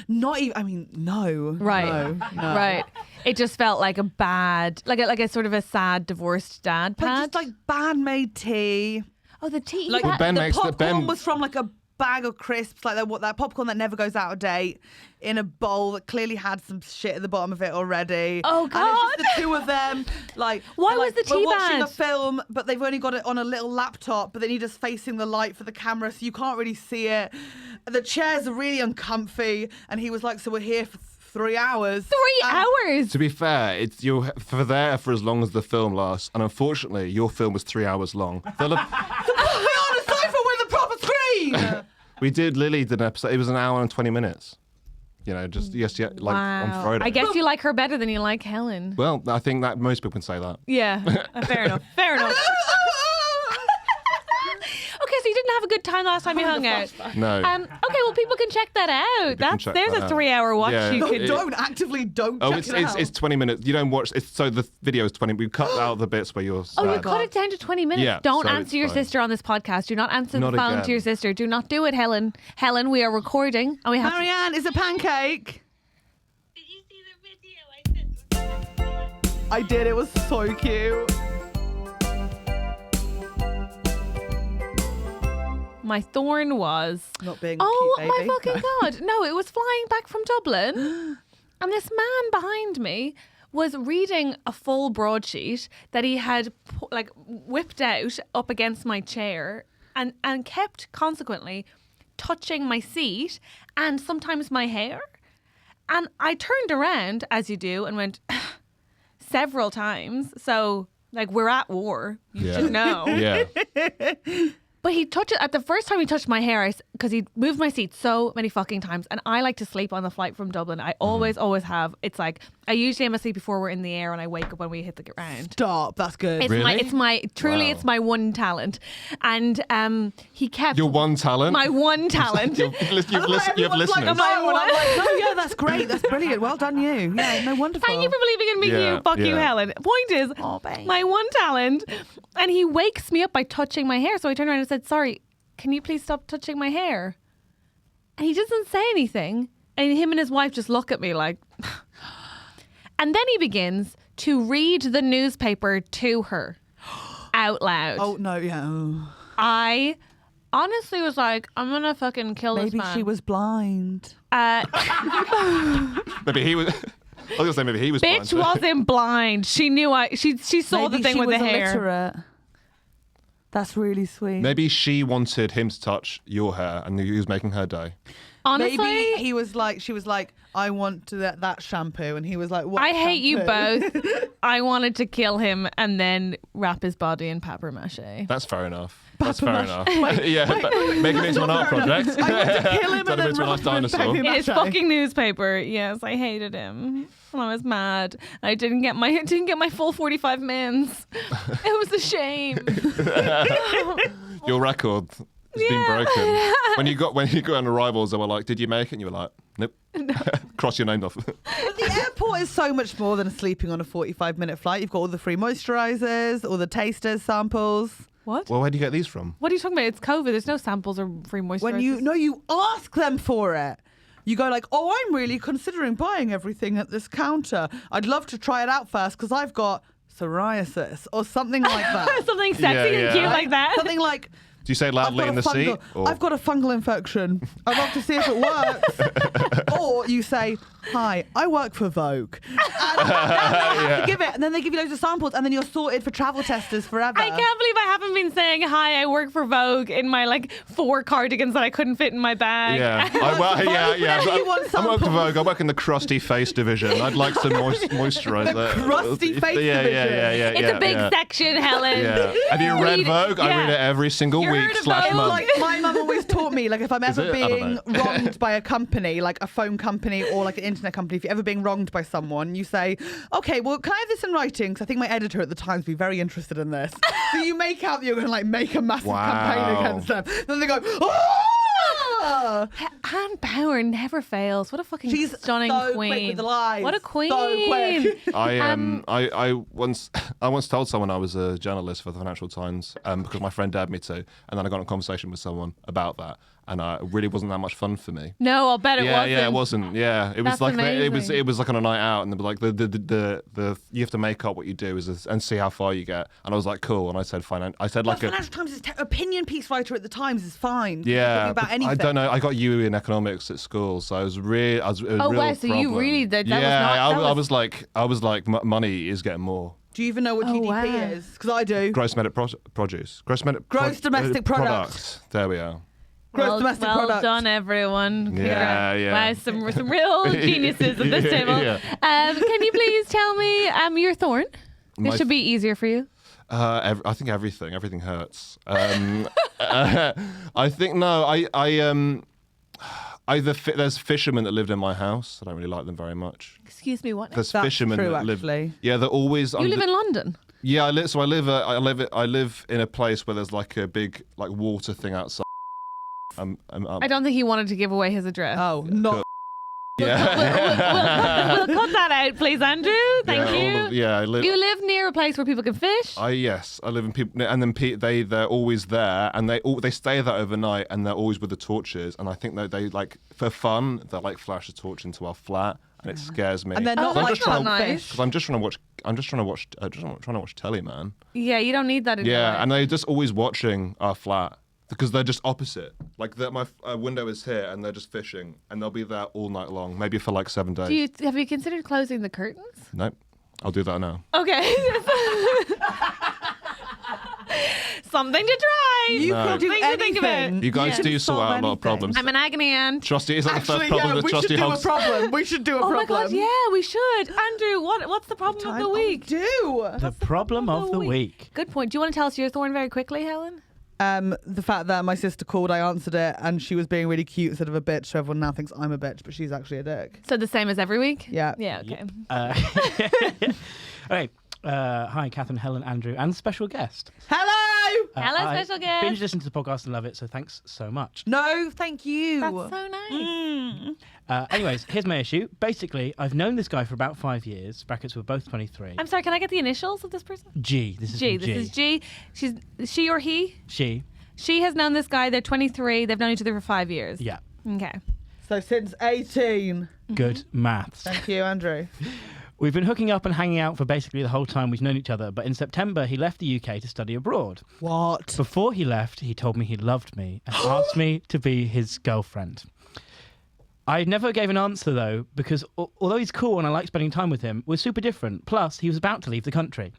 Not even, I mean, no. Right. No. Right. It just felt like a bad, like a sort of a sad divorced dad But pad. just like bad made tea. Oh, the tea. Like Well, Ben the makes the- popcorn Ben- was from like a bag of crisps, like that popcorn that never goes out of date, in a bowl that clearly had some shit at the bottom of it already. Oh, And God. it's just the 2 of them. Like, Why like, was the tea we're watching bad? a film, but they've only got it on a little laptop, but then you're just facing the light for the camera, so you can't really see it. The chairs are really uncomfy, and he was like, "So we're here for 3 hours." 3 hours. To be fair, you're there for as long as the film lasts, and unfortunately, your film was 3 hours long. Put me on a sofa with a proper screen. Lily did an episode. It was an hour and 20 minutes. You know, just like on Friday. I guess you like her better than you like Helen. Well, I think that most people can say that. Yeah. Fair enough. Fair enough. Okay, so you didn't have a good time last time you hung out. No. Okay, well, people can check that out. check There's that a out. 3-hour watch Yeah. you No, could. don't It's check it out. it's 20 minutes. You don't watch. So the video is 20. We cut out the bits where you're. Oh, you sad. cut it down to 20 minutes. Yeah, Don't so answer it's your fine. sister on this podcast. Do not answer Not the phone again. to your sister. Do not do it, Helen. Helen, we are recording and we have to. Marianne is a pancake. Did you see the video I sent? I did. It was so cute. My thorn was. Not being Oh cute, my baby. fucking god! No, it was flying back from Dublin, and this man behind me was reading a full broadsheet that he had whipped out up against my chair, and kept consequently touching my seat and sometimes my hair. And I turned around, as you do, and went several times. So like we're at war. You should know. Yeah. But he touched it at the first time he touched my hair because he moved my seat so many fucking times. And I like to sleep on the flight from Dublin. I always have. It's like I usually am asleep before we're in the air and I wake up when we hit the ground. Stop. That's good. It's Really? It's my one talent. And he kept Your one talent. my one talent. You have Everyone's like, listeners. no, and I'm like, no, yeah, that's great. That's brilliant. Well done, you. Yeah, no, wonderful. Thank you for believing in me, Yeah, you. Fuck you, yeah. Helen. Point is, Oh, babe. my one talent. And he wakes me up by touching my hair. So I turned around and said, sorry, can you please stop touching my hair? And he doesn't say anything. And him and his wife just look at me like... And then he begins to read the newspaper to her out loud. Oh, no, yeah. Oh. I honestly was like, I'm going to fucking kill this Maybe man. she was blind. Maybe he was. I was gonna say maybe he was. Bitch blind. wasn't blind. She knew she saw Maybe the thing she with was the hair. illiterate. That's really sweet. Maybe she wanted him to touch your hair, and he was making her day. Honestly, Maybe he was like, she was like, I want to that shampoo, and he was like, what? I hate you shampoo? both. I wanted to kill him and then wrap his body in papier mache. That's fair enough. That's fair enough. Yeah, but make it into an art project. I want to kill him Turn and him then into a nice wrap him in dinosaur. papier In his mache. fucking newspaper. Yes, I hated him. And I was mad. I didn't get my full 45 mins. It was a shame. Your record has been broken. When you got on arrivals, they were like, "Did you make it?" And you were like, "Nope." Cross your name off. But the airport is so much more than sleeping on a 45-minute flight. You've got all the free moisturizers, all the tasters, samples. What? Well, where do you get these from? What are you talking about? It's COVID. There's no samples or free moisturizers. When you ask them for it. You go like, oh, I'm really considering buying everything at this counter. I'd love to try it out first because I've got psoriasis or something like that. Something sexy and cute like that. Something like, Do you say loudly in the seat? Or? I've got a fungal infection. I'd love to see if it works. Or you say, hi, I work for Vogue. And then they have to give it, and then they give you loads of samples, and then you're sorted for travel testers forever. I can't believe I haven't been saying, hi, I work for Vogue in my like 4 cardigans that I couldn't fit in my bag. Yeah, I work for Vogue. I work in the crusty face division. I'd like some moisturiser. The crusty face division. Yeah. It's a big section, Helen. Yeah. Have you read Vogue? I read it every single week / month. Like, my mum always taught me, like, if I'm ever being wronged by a company, like a phone company or like an internet company, if you're ever being wronged by someone, you say, okay, well, can I have this in writing? Because I think my editor at the Times would be very interested in this. So you make out that you're going to like make a massive campaign against them. Then they go, oh! Anne Power never fails. What a fucking stunning so queen. Quick with the lies. What a queen. So quick. I once told someone I was a journalist for the Financial Times because my friend dared me to, and then I got in a conversation with someone about that, and it really wasn't that much fun for me. No, I'll bet it wasn't. Yeah, it wasn't. Yeah, it was like it was like on a night out, and they were like the you have to make up what you do and see how far you get. And I was like, cool. And I said, fine. I said like a Financial Times opinion piece writer at the Times is fine. Yeah, about anything. I don't know. I got UE in economics at school, so it was really. It was a real wow! So problem. you really did. I was like, money is getting more. Do you even know what GDP is? Because I do. Gross domestic produce. Gross domestic product. There we are. Gross domestic product. Well done, everyone. Yeah. Wow, some real geniuses at this table. Yeah. Can you please tell me your thorn? This should be easier for you. I think everything hurts. I think there's fishermen that lived in my house. I don't really like them very much. Excuse me, what? There's That's fishermen true, that live. actually. Yeah, they're always. You live in London. Yeah, I live in a place where there's like a big like water thing outside. I don't think he wanted to give away his address. Oh, not. Yeah. We'll cut that out, please, Andrew. Thank you. You live near a place where people can fish. Yes, I live in people, and then they're always there, and they stay there overnight, and they're always with the torches, and I think that they like for fun they like flash a torch into our flat, and it scares me. And they're not like nice. Because I'm just trying to watch telly, man. Yeah, you don't need that in your life. And they're just always watching our flat. Because they're just opposite. Like my window is here, and they're just fishing, and they'll be there all night long, maybe for like 7 days. Have you considered closing the curtains? Nope, I'll do that now. Okay. Something to try. You can do Something to think about. You guys do sort out a lot of problems. I'm an agony aunt. Trusty, is that the first problem with Trusty Hogs? We should do a Oh problem. my god, yeah, we should. Andrew, what's the problem of the week? The problem of the week. Good point. Do you want to tell us your thorn very quickly, Helen? The fact that my sister called, I answered it, and she was being really cute instead of a bitch, so everyone now thinks I'm a bitch, but she's actually a dick. So the same as every week? Yeah. Yeah, okay. All right. Hi, Catherine, Helen, Andrew, and special guest. Hello! Hello, special guest. Binge listened to the podcast and love it, so thanks so much. No, thank you. That's so nice. Anyways, here's my issue. Basically, I've known this guy for about 5 years. Brackets, we're both 23. I'm sorry, can I get the initials of this person? G. This is G. G. This is G. She's she or he? She. She has known this guy. They're 23. They've known each other for 5 years. Yeah. Okay. So since 18. Good maths. Thank you, Andrew. We've been hooking up and hanging out for basically the whole time we've known each other, but in September he left the UK to study abroad. What? Before he left, he told me he loved me and asked me to be his girlfriend. I never gave an answer though, because although he's cool and I like spending time with him, we're super different. Plus, he was about to leave the country.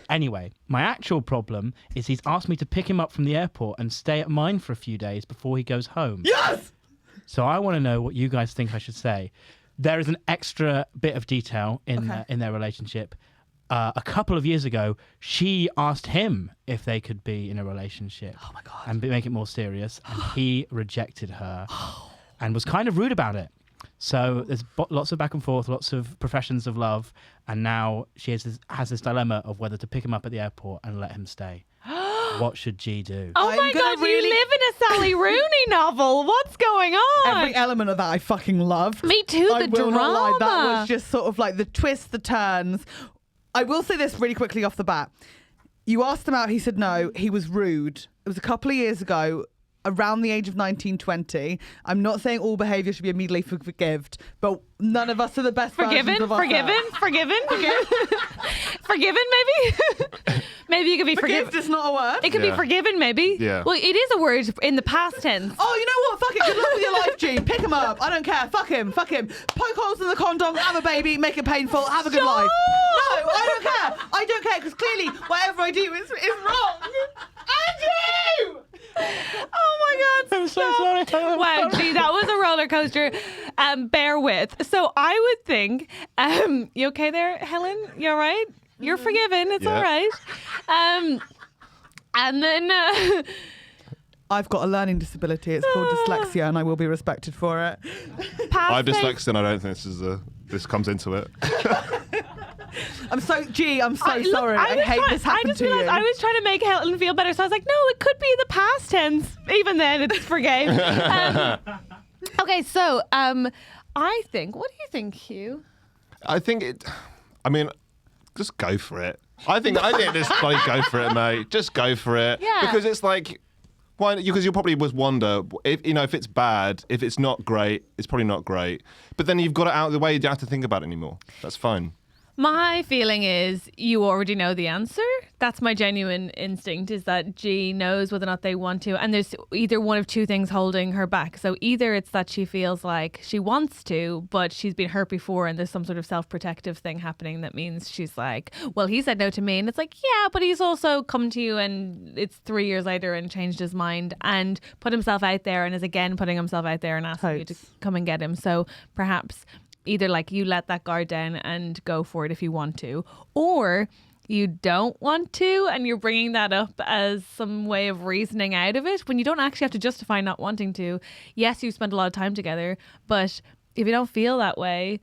Anyway, my actual problem is he's asked me to pick him up from the airport and stay at mine for a few days before he goes home. Yes! So I want to know what you guys think I should say. There is an extra bit of detail in their relationship. A couple of years ago, she asked him if they could be in a relationship. Oh my God. And make it more serious. And he rejected her and was kind of rude about it. So there's lots of back and forth, lots of professions of love. And now she has this dilemma of whether to pick him up at the airport and let him stay. What should G do? Oh my God, you live in a Sally Rooney novel. What's going on? Every element of that I fucking loved. Me too, I the will drama. not lie. That was just sort of like the twists, the turns. I will say this really quickly off the bat. You asked him out, he said no. He was rude. It was a couple of years ago, around the age of 19, 20. I'm not saying all behaviour should be immediately forgived, but none of us are the best versions of ourselves. Forgiven, maybe? Maybe you could be forgiven. Forgive is not a word. It could be forgiven, maybe. Yeah. Well, it is a word in the past tense. Oh, you know what? Fuck it. Good luck with your life, G. Pick him up. I don't care. Fuck him. Fuck him. Poke holes in the condom. Have a baby. Make it painful. Have a good life. No, I don't care. I don't care because clearly whatever I do is wrong. Andrew! Oh my God! I'm so sorry. Wow, gee, that was a roller coaster. Bear with. So I would think, you okay there, Helen? You all right? You're forgiven. It's all right. And then I've got a learning disability. It's called dyslexia, and I will be respected for it. I'm dyslexic, and I don't think this comes into it. I'm so sorry. I hate this happened to you. I was trying to make Helen feel better, so I was like, no, it could be the past tense. Even then, it's forgave. Okay, so I think. What do you think, Hugh? I think just go for it. I think this bloody go for it, mate. Just go for it. Yeah. Because it's like, why? Because you'll probably just wonder if it's bad, if it's not great, it's probably not great. But then you've got it out of the way. You don't have to think about it anymore. That's fine. My feeling is you already know the answer. That's my genuine instinct, is that G knows whether or not they want to. And there's either one of two things holding her back. So either it's that she feels like she wants to, but she's been hurt before and there's some sort of self-protective thing happening that means she's like, well, he said no to me. And it's like, yeah, but he's also come to you and it's 3 years later and changed his mind and put himself out there and is again putting himself out there and asking you to come and get him. So perhaps either like you let that guard down and go for it if you want to, or you don't want to and you're bringing that up as some way of reasoning out of it when you don't actually have to justify not wanting to. Yes, you spent a lot of time together, but if you don't feel that way,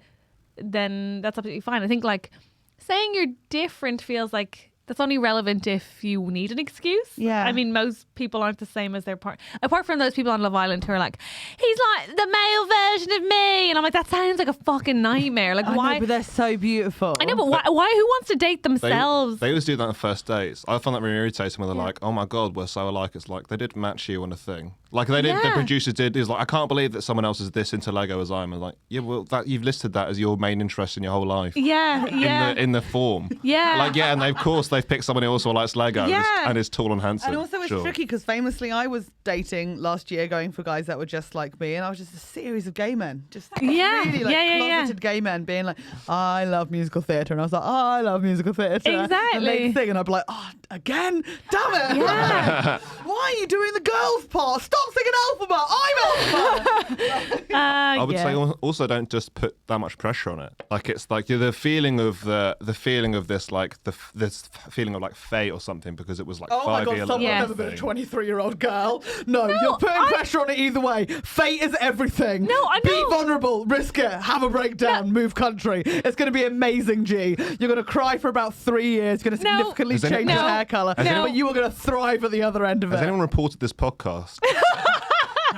then that's absolutely fine. I think like saying you're different feels like that's only relevant if you need an excuse. Yeah. I mean, most people aren't the same as their partner. Apart from those people on Love Island who are like, he's like the male version of me. And I'm like, that sounds like a fucking nightmare. Like, why? Know, but they're so beautiful. I know, but why? Who wants to date themselves? They always do that on first dates. I find that really irritating when they're like, oh my God, we're so alike. It's like they did match you on a thing. Like they did, the producer did. Is like, I can't believe that someone else is this into Lego as I am. I'm like, yeah, well, you've listed that as your main interest in your whole life. Yeah. In the form. Yeah. Like, yeah, and of course they've picked someone who also likes Lego and is tall and handsome. And also it's tricky because famously I was dating last year going for guys that were just like me, and I was just a series of gay men. Just really closeted gay men being like, I love musical theatre. And I was like, oh, I love musical theatre. Exactly. And I'd be like, oh, again? Damn it. Yeah. Why are you doing the girls part? Stop singing alphabet. I'm alphabet. I would say also don't just put that much pressure on it. Like it's like the feeling of the feeling of this like this feeling of like fate or something because it was like 5 my God, years. someone never been a 23-year-old girl. No, you're putting pressure on it either way. Fate is everything. No, I know. Be vulnerable, risk it, have a breakdown, move country. It's going to be amazing, G. You're going to cry for about 3 years. You're going to significantly change your hair colour. But you are going to thrive at the other end of it. Has anyone reported this podcast?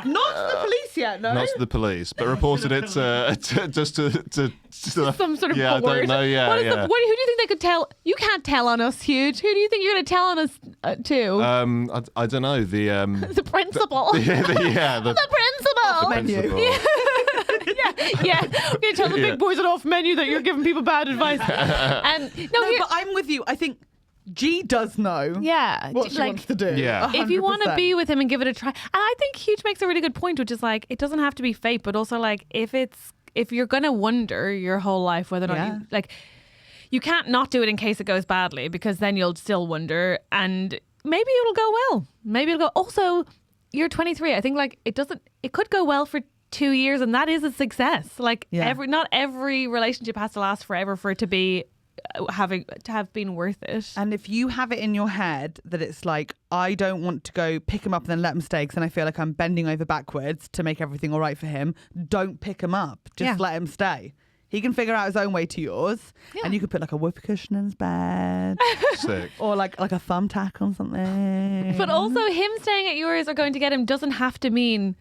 Not to the police yet, no. Not to the police, but reported it just to some sort of I don't know. Yeah, who do you think they could tell? You can't tell on us, Huge. Who do you think you're going to tell on us to? I don't know. The the principal. the principal. principal. Yeah. We're going to tell the big boys at off menu that you're giving people bad advice. But I'm with you. I think G does know what she wants to do. Yeah. 100%. If you want to be with him and give it a try. And I think Huge makes a really good point, which is like, it doesn't have to be fate, but also like, if you're going to wonder your whole life whether or not you can't not do it in case it goes badly, because then you'll still wonder and maybe it'll go well. Maybe it'll go. Also, you're 23. I think like it could go well for 2 years and that is a success. Like not every relationship has to last forever for it to be have been worth it. And if you have it in your head that it's like, I don't want to go pick him up and then let him stay because then I feel like I'm bending over backwards to make everything all right for him, don't pick him up. Just let him stay. He can figure out his own way to yours, and you could put like a whoopee cushion in his bed. Sick. Or like a thumbtack on something. But also him staying at yours or going to get him doesn't have to mean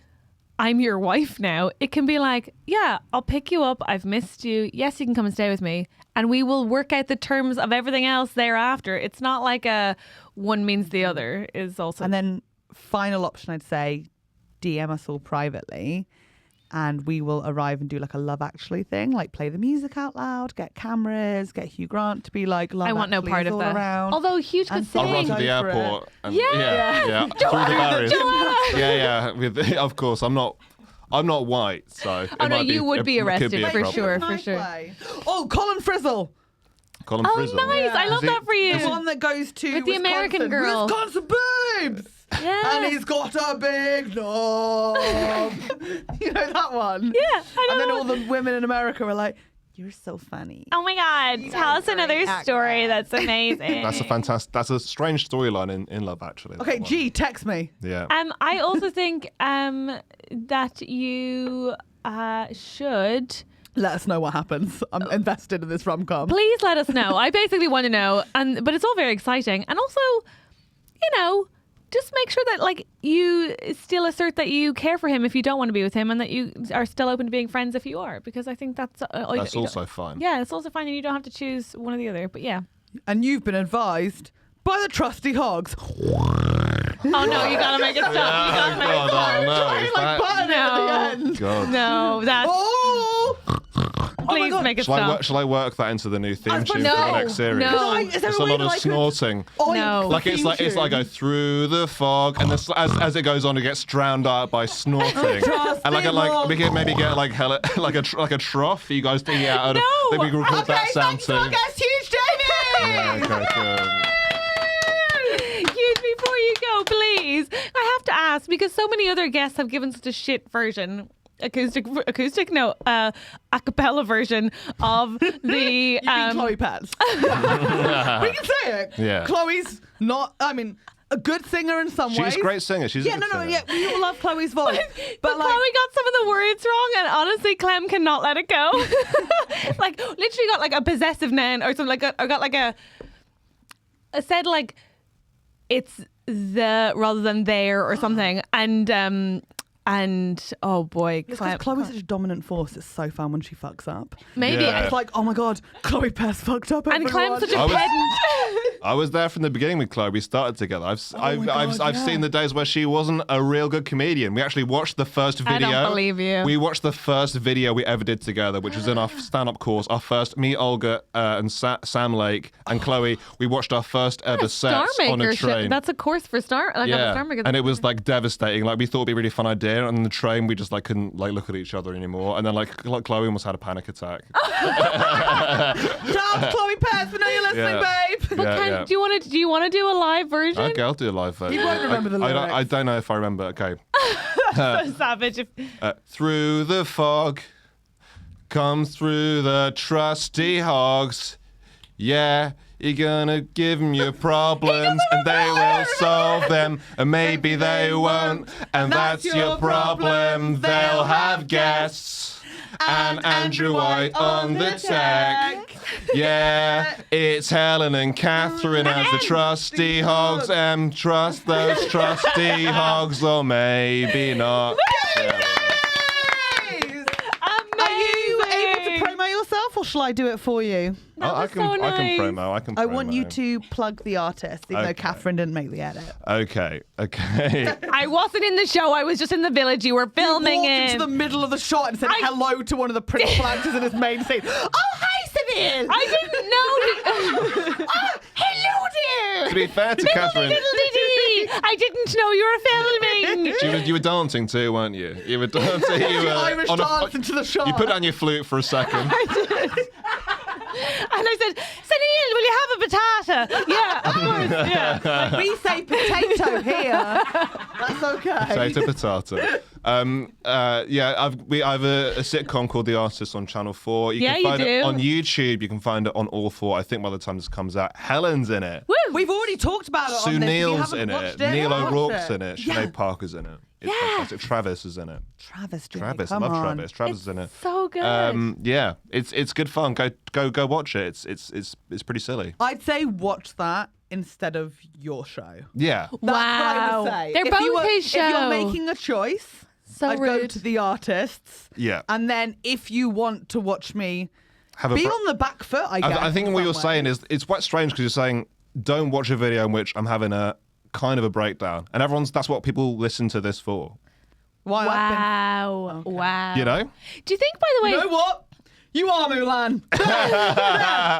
I'm your wife now. It can be like, yeah, I'll pick you up. I've missed you. Yes, you can come and stay with me. And we will work out the terms of everything else thereafter. It's not like a one means the other is also. And then final option, I'd say, DM us all privately and we will arrive and do like a Love Actually thing, like play the music out loud, get cameras, get Hugh Grant to be like, Love I want no Actually part is of all that. around. Although Huge could And sing. I'll run to Go the for it. airport. And, Yeah. through the barriers. Joanne! Yeah. Of course, I'm not white, so. Oh, no, you would be it could arrested be a for problem. sure. Nice way. Oh, Colin Frizzle. Colin Oh, Frizzle. nice. I love Is he- that for you. The one that goes to With the Wisconsin. American girl. Wisconsin babes. Yeah. And he's got a big knob. You know that one? Yeah, I And then know. all the women in America were like, you're so funny. Oh my God. Tell us another story that's amazing. That's a strange storyline in Love Actually. Okay, that one. G, text me. Yeah. I also think that you should Let us know what happens. I'm invested in this rom-com. please let us know. I basically want to know, but it's all very exciting. And also, just make sure that like you still assert that you care for him if you don't want to be with him, and that you are still open to being friends if you are, because I think that's Also fine. Yeah, it's also fine, and you don't have to choose one or the other. But yeah. And you've been advised by the Trusty Hogs. Oh no, you gotta make it stop. You gotta make it stop. no. Is that- Button it at the end. God. No, that's Oh! please God. make it Shall stop. I work that into the new theme tune no, for the next series? no. Is there It's a a way lot that of I could snorting. oink No. the Like it's theme like tune? go through the fog, and as it goes on, it gets drowned out by snorting. And we can maybe get like like a trough for you guys to eat out. No. Then we can record that sound thanks too. to our guest, Huge Davies! Yeah, okay, good. Huge, before you go, please, I have to ask, because so many other guests have given such a shit version, a cappella version of the Chloe Pets. We can say it. Yeah. Chloe's not, a good singer in some ways. She's a great singer. She's a good singer. Yeah, we all love Chloe's voice. But like, Chloe got some of the words wrong, and honestly, Clem cannot let it go. Like, literally got like a possessive noun or something, I said like it's the rather than there or something, and oh boy, because Chloe's such a dominant force. It's so fun when she fucks up. maybe Yeah. It's like, oh my god, Chloe Pest fucked up. and everyone. Clem's such a I was- pedant. I was there from the beginning with Chloe. We started together. I've God, seen the days where she wasn't a real good comedian. We actually watched the first I video. don't believe you. We watched the first video we ever did together, which was in our stand-up course. Our first, me, Olga, and Sam Lake and Chloe. We watched our first ever set on a train. That's a course for Star. Like a Star Maker. And it was like devastating. Like we thought it'd be a really fun idea, and on the train we just like couldn't like look at each other anymore. And then like Chloe almost had a panic attack. Shout out to Chloe Pest. We know you're listening, babe. But do you want to do a live version? Okay, I'll do a live version. You won't remember the lyrics. I don't know if I remember. Okay. So savage. Through the fog, come through the trusty hogs. Yeah, you're gonna give them your problems and they will solve them, and maybe they won't, and that's your problem. They'll have guests and Andrew White on the tech. Yeah, it's Helen and Catherine as the trusty hogs, and trust those trusty hogs, or maybe not. Are you able to promo yourself, or shall I do it for you? I can promo. I can. I want you promo. to plug the artist, even though Okay. Catherine didn't make the edit. Okay. I wasn't in the show. I was just in the village. You were filming Walked it. into the middle of the shot and said hello to one of the principal actors in his main scene. Oh, hi, Sabine! I didn't know. Hello, dear! To be fair to Catherine, I didn't know you were filming. you were dancing too, weren't you? You were dancing. You were Irish dance into the shot. You put down your flute for a second. And I said, Sunil, will you have a patata? Yeah, of course. Yeah. We say potato here. That's okay. Potato. I have a sitcom called The Artist on Channel 4. You Yeah, can you find do. it on YouTube. You can find it on all four. I think by the time this comes out, Helen's in it. Woo. We've already talked about it Sue on this. If you Neal's haven't in watched it. Neil watch O'Rourke's it. in it. Yeah. Sinead Parker's in it. It's fantastic. Travis is in it. Travis, Jimmy, Travis, I come love on. Travis. Travis is in it. So good. Yeah, it's good fun. Go watch it. It's pretty silly. I'd say watch that instead of your show. Yeah. That's what I would Wow. say. They're If both you were, his If you're show. making a choice, So I'd go rude. to the artists. Yeah. And then if you want to watch me Have a be br- on the back foot, I guess. I think in what some you're way. saying is it's quite strange because you're saying don't watch a video in which I'm having a kind of a breakdown, and that's what people listen to this for. Why? Wow. Okay. Wow. You know? Do you think, by the way... You know what? You are Mulan.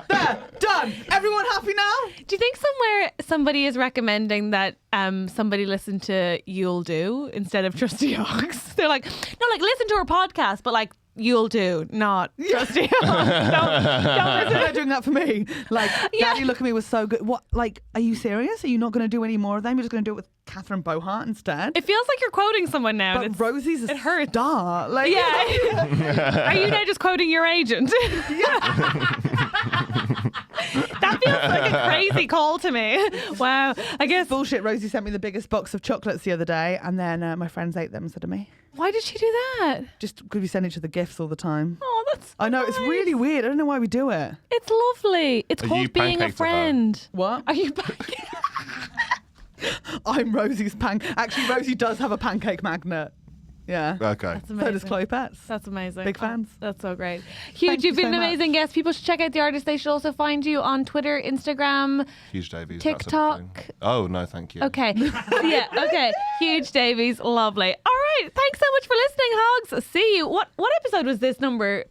There, done. Everyone happy now? Do you think somewhere somebody is recommending that somebody listen to You'll Do instead of Trusty Hogs? They're like, no, like listen to her podcast, but like You'll Do, not Trusty Hogs. Don't listen. They're doing that for me. Like, Daddy Look at Me was so good. What? Like, are you serious? Are you not going to do any more of them? You're just going to do it with Catherine Bohart instead? It feels like you're quoting someone now. But Rosie's a it hurts. star. Like, Yeah. Are you now just quoting your agent? That feels like a crazy call to me. Wow. I guess. Bullshit. Rosie sent me the biggest box of chocolates the other day, and then my friends ate them instead of me. Why did she do that? Just because we send each other gifts all the time. Oh, that's so I know, it's nice. really weird. I don't know why we do it. It's lovely. It's Are called you being a pancaked to her? friend. What? Are you back? I'm Rosie's Actually, Rosie does have a pancake magnet. Yeah. Okay. That's So amazing. does Chloe Pets. That's amazing. Big fans. That's so great. Thank Huge, you you've been so an much. amazing guest. People should check out the artist. They should also find you on Twitter, Instagram, Huge Davies. TikTok. Oh, no, thank you. Okay. Yeah, okay. Huge Davies. Lovely. All right. Thanks so much for listening, Hogs. See you. What episode was this number?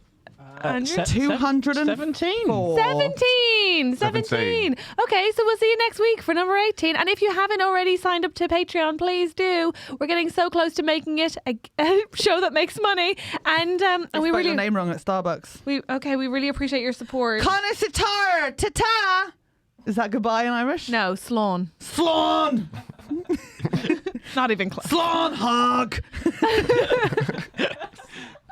Andrew? 204. 17. Okay, so we'll see you next week for number 18. And if you haven't already signed up to Patreon, please do. We're getting so close to making it a show that makes money. And we Spelled really your name wrong at Starbucks. we really appreciate your support. Connor Sitar, ta-ta. Is that goodbye in Irish? No, Slán. Slán. Not even close. Slán hog.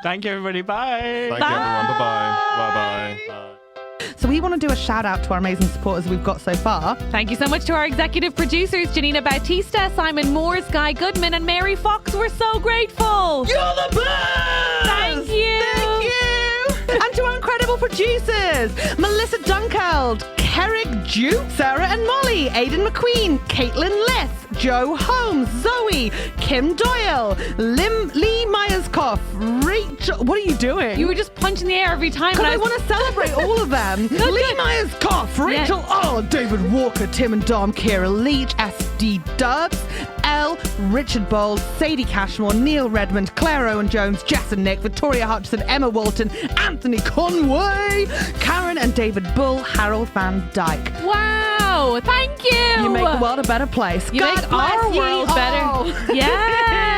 Thank you, everybody. Bye. Thank you, everyone. Bye-bye. Bye-bye. Bye. So we want to do a shout out to our amazing supporters we've got so far. Thank you so much to our executive producers, Janinna Bautista, Simon Myerscough, Goodman, and Mary Fox. We're so grateful. You're the best! Thank you. Thank you! And to our incredible producers, Melissa Dunkeld, Carrig Duke, Sarah and Molly, Aideen McQueen, Caitlin Lyth, Joe Holmes, Zoe, Kim Doyle, Lee Myerscough, Rachel. What are you doing? You were just punching the air every time. Because I want to celebrate all of them. Lee Myerscough, Rachel R, David Walker, Tim and Dom, Kierah Leach, SBDubz, Elle, Richard Bold, Sadie Cashmore, Neil Redmond, Claire Owen-Jones, Jess and Nick, Victoria Hutchison, Emma Walton, Anthony Conway, Karen and David Bull, Harald van Dijk. Wow, thank you. You make the world a better place. You God make bless our ye world all. better. Yeah.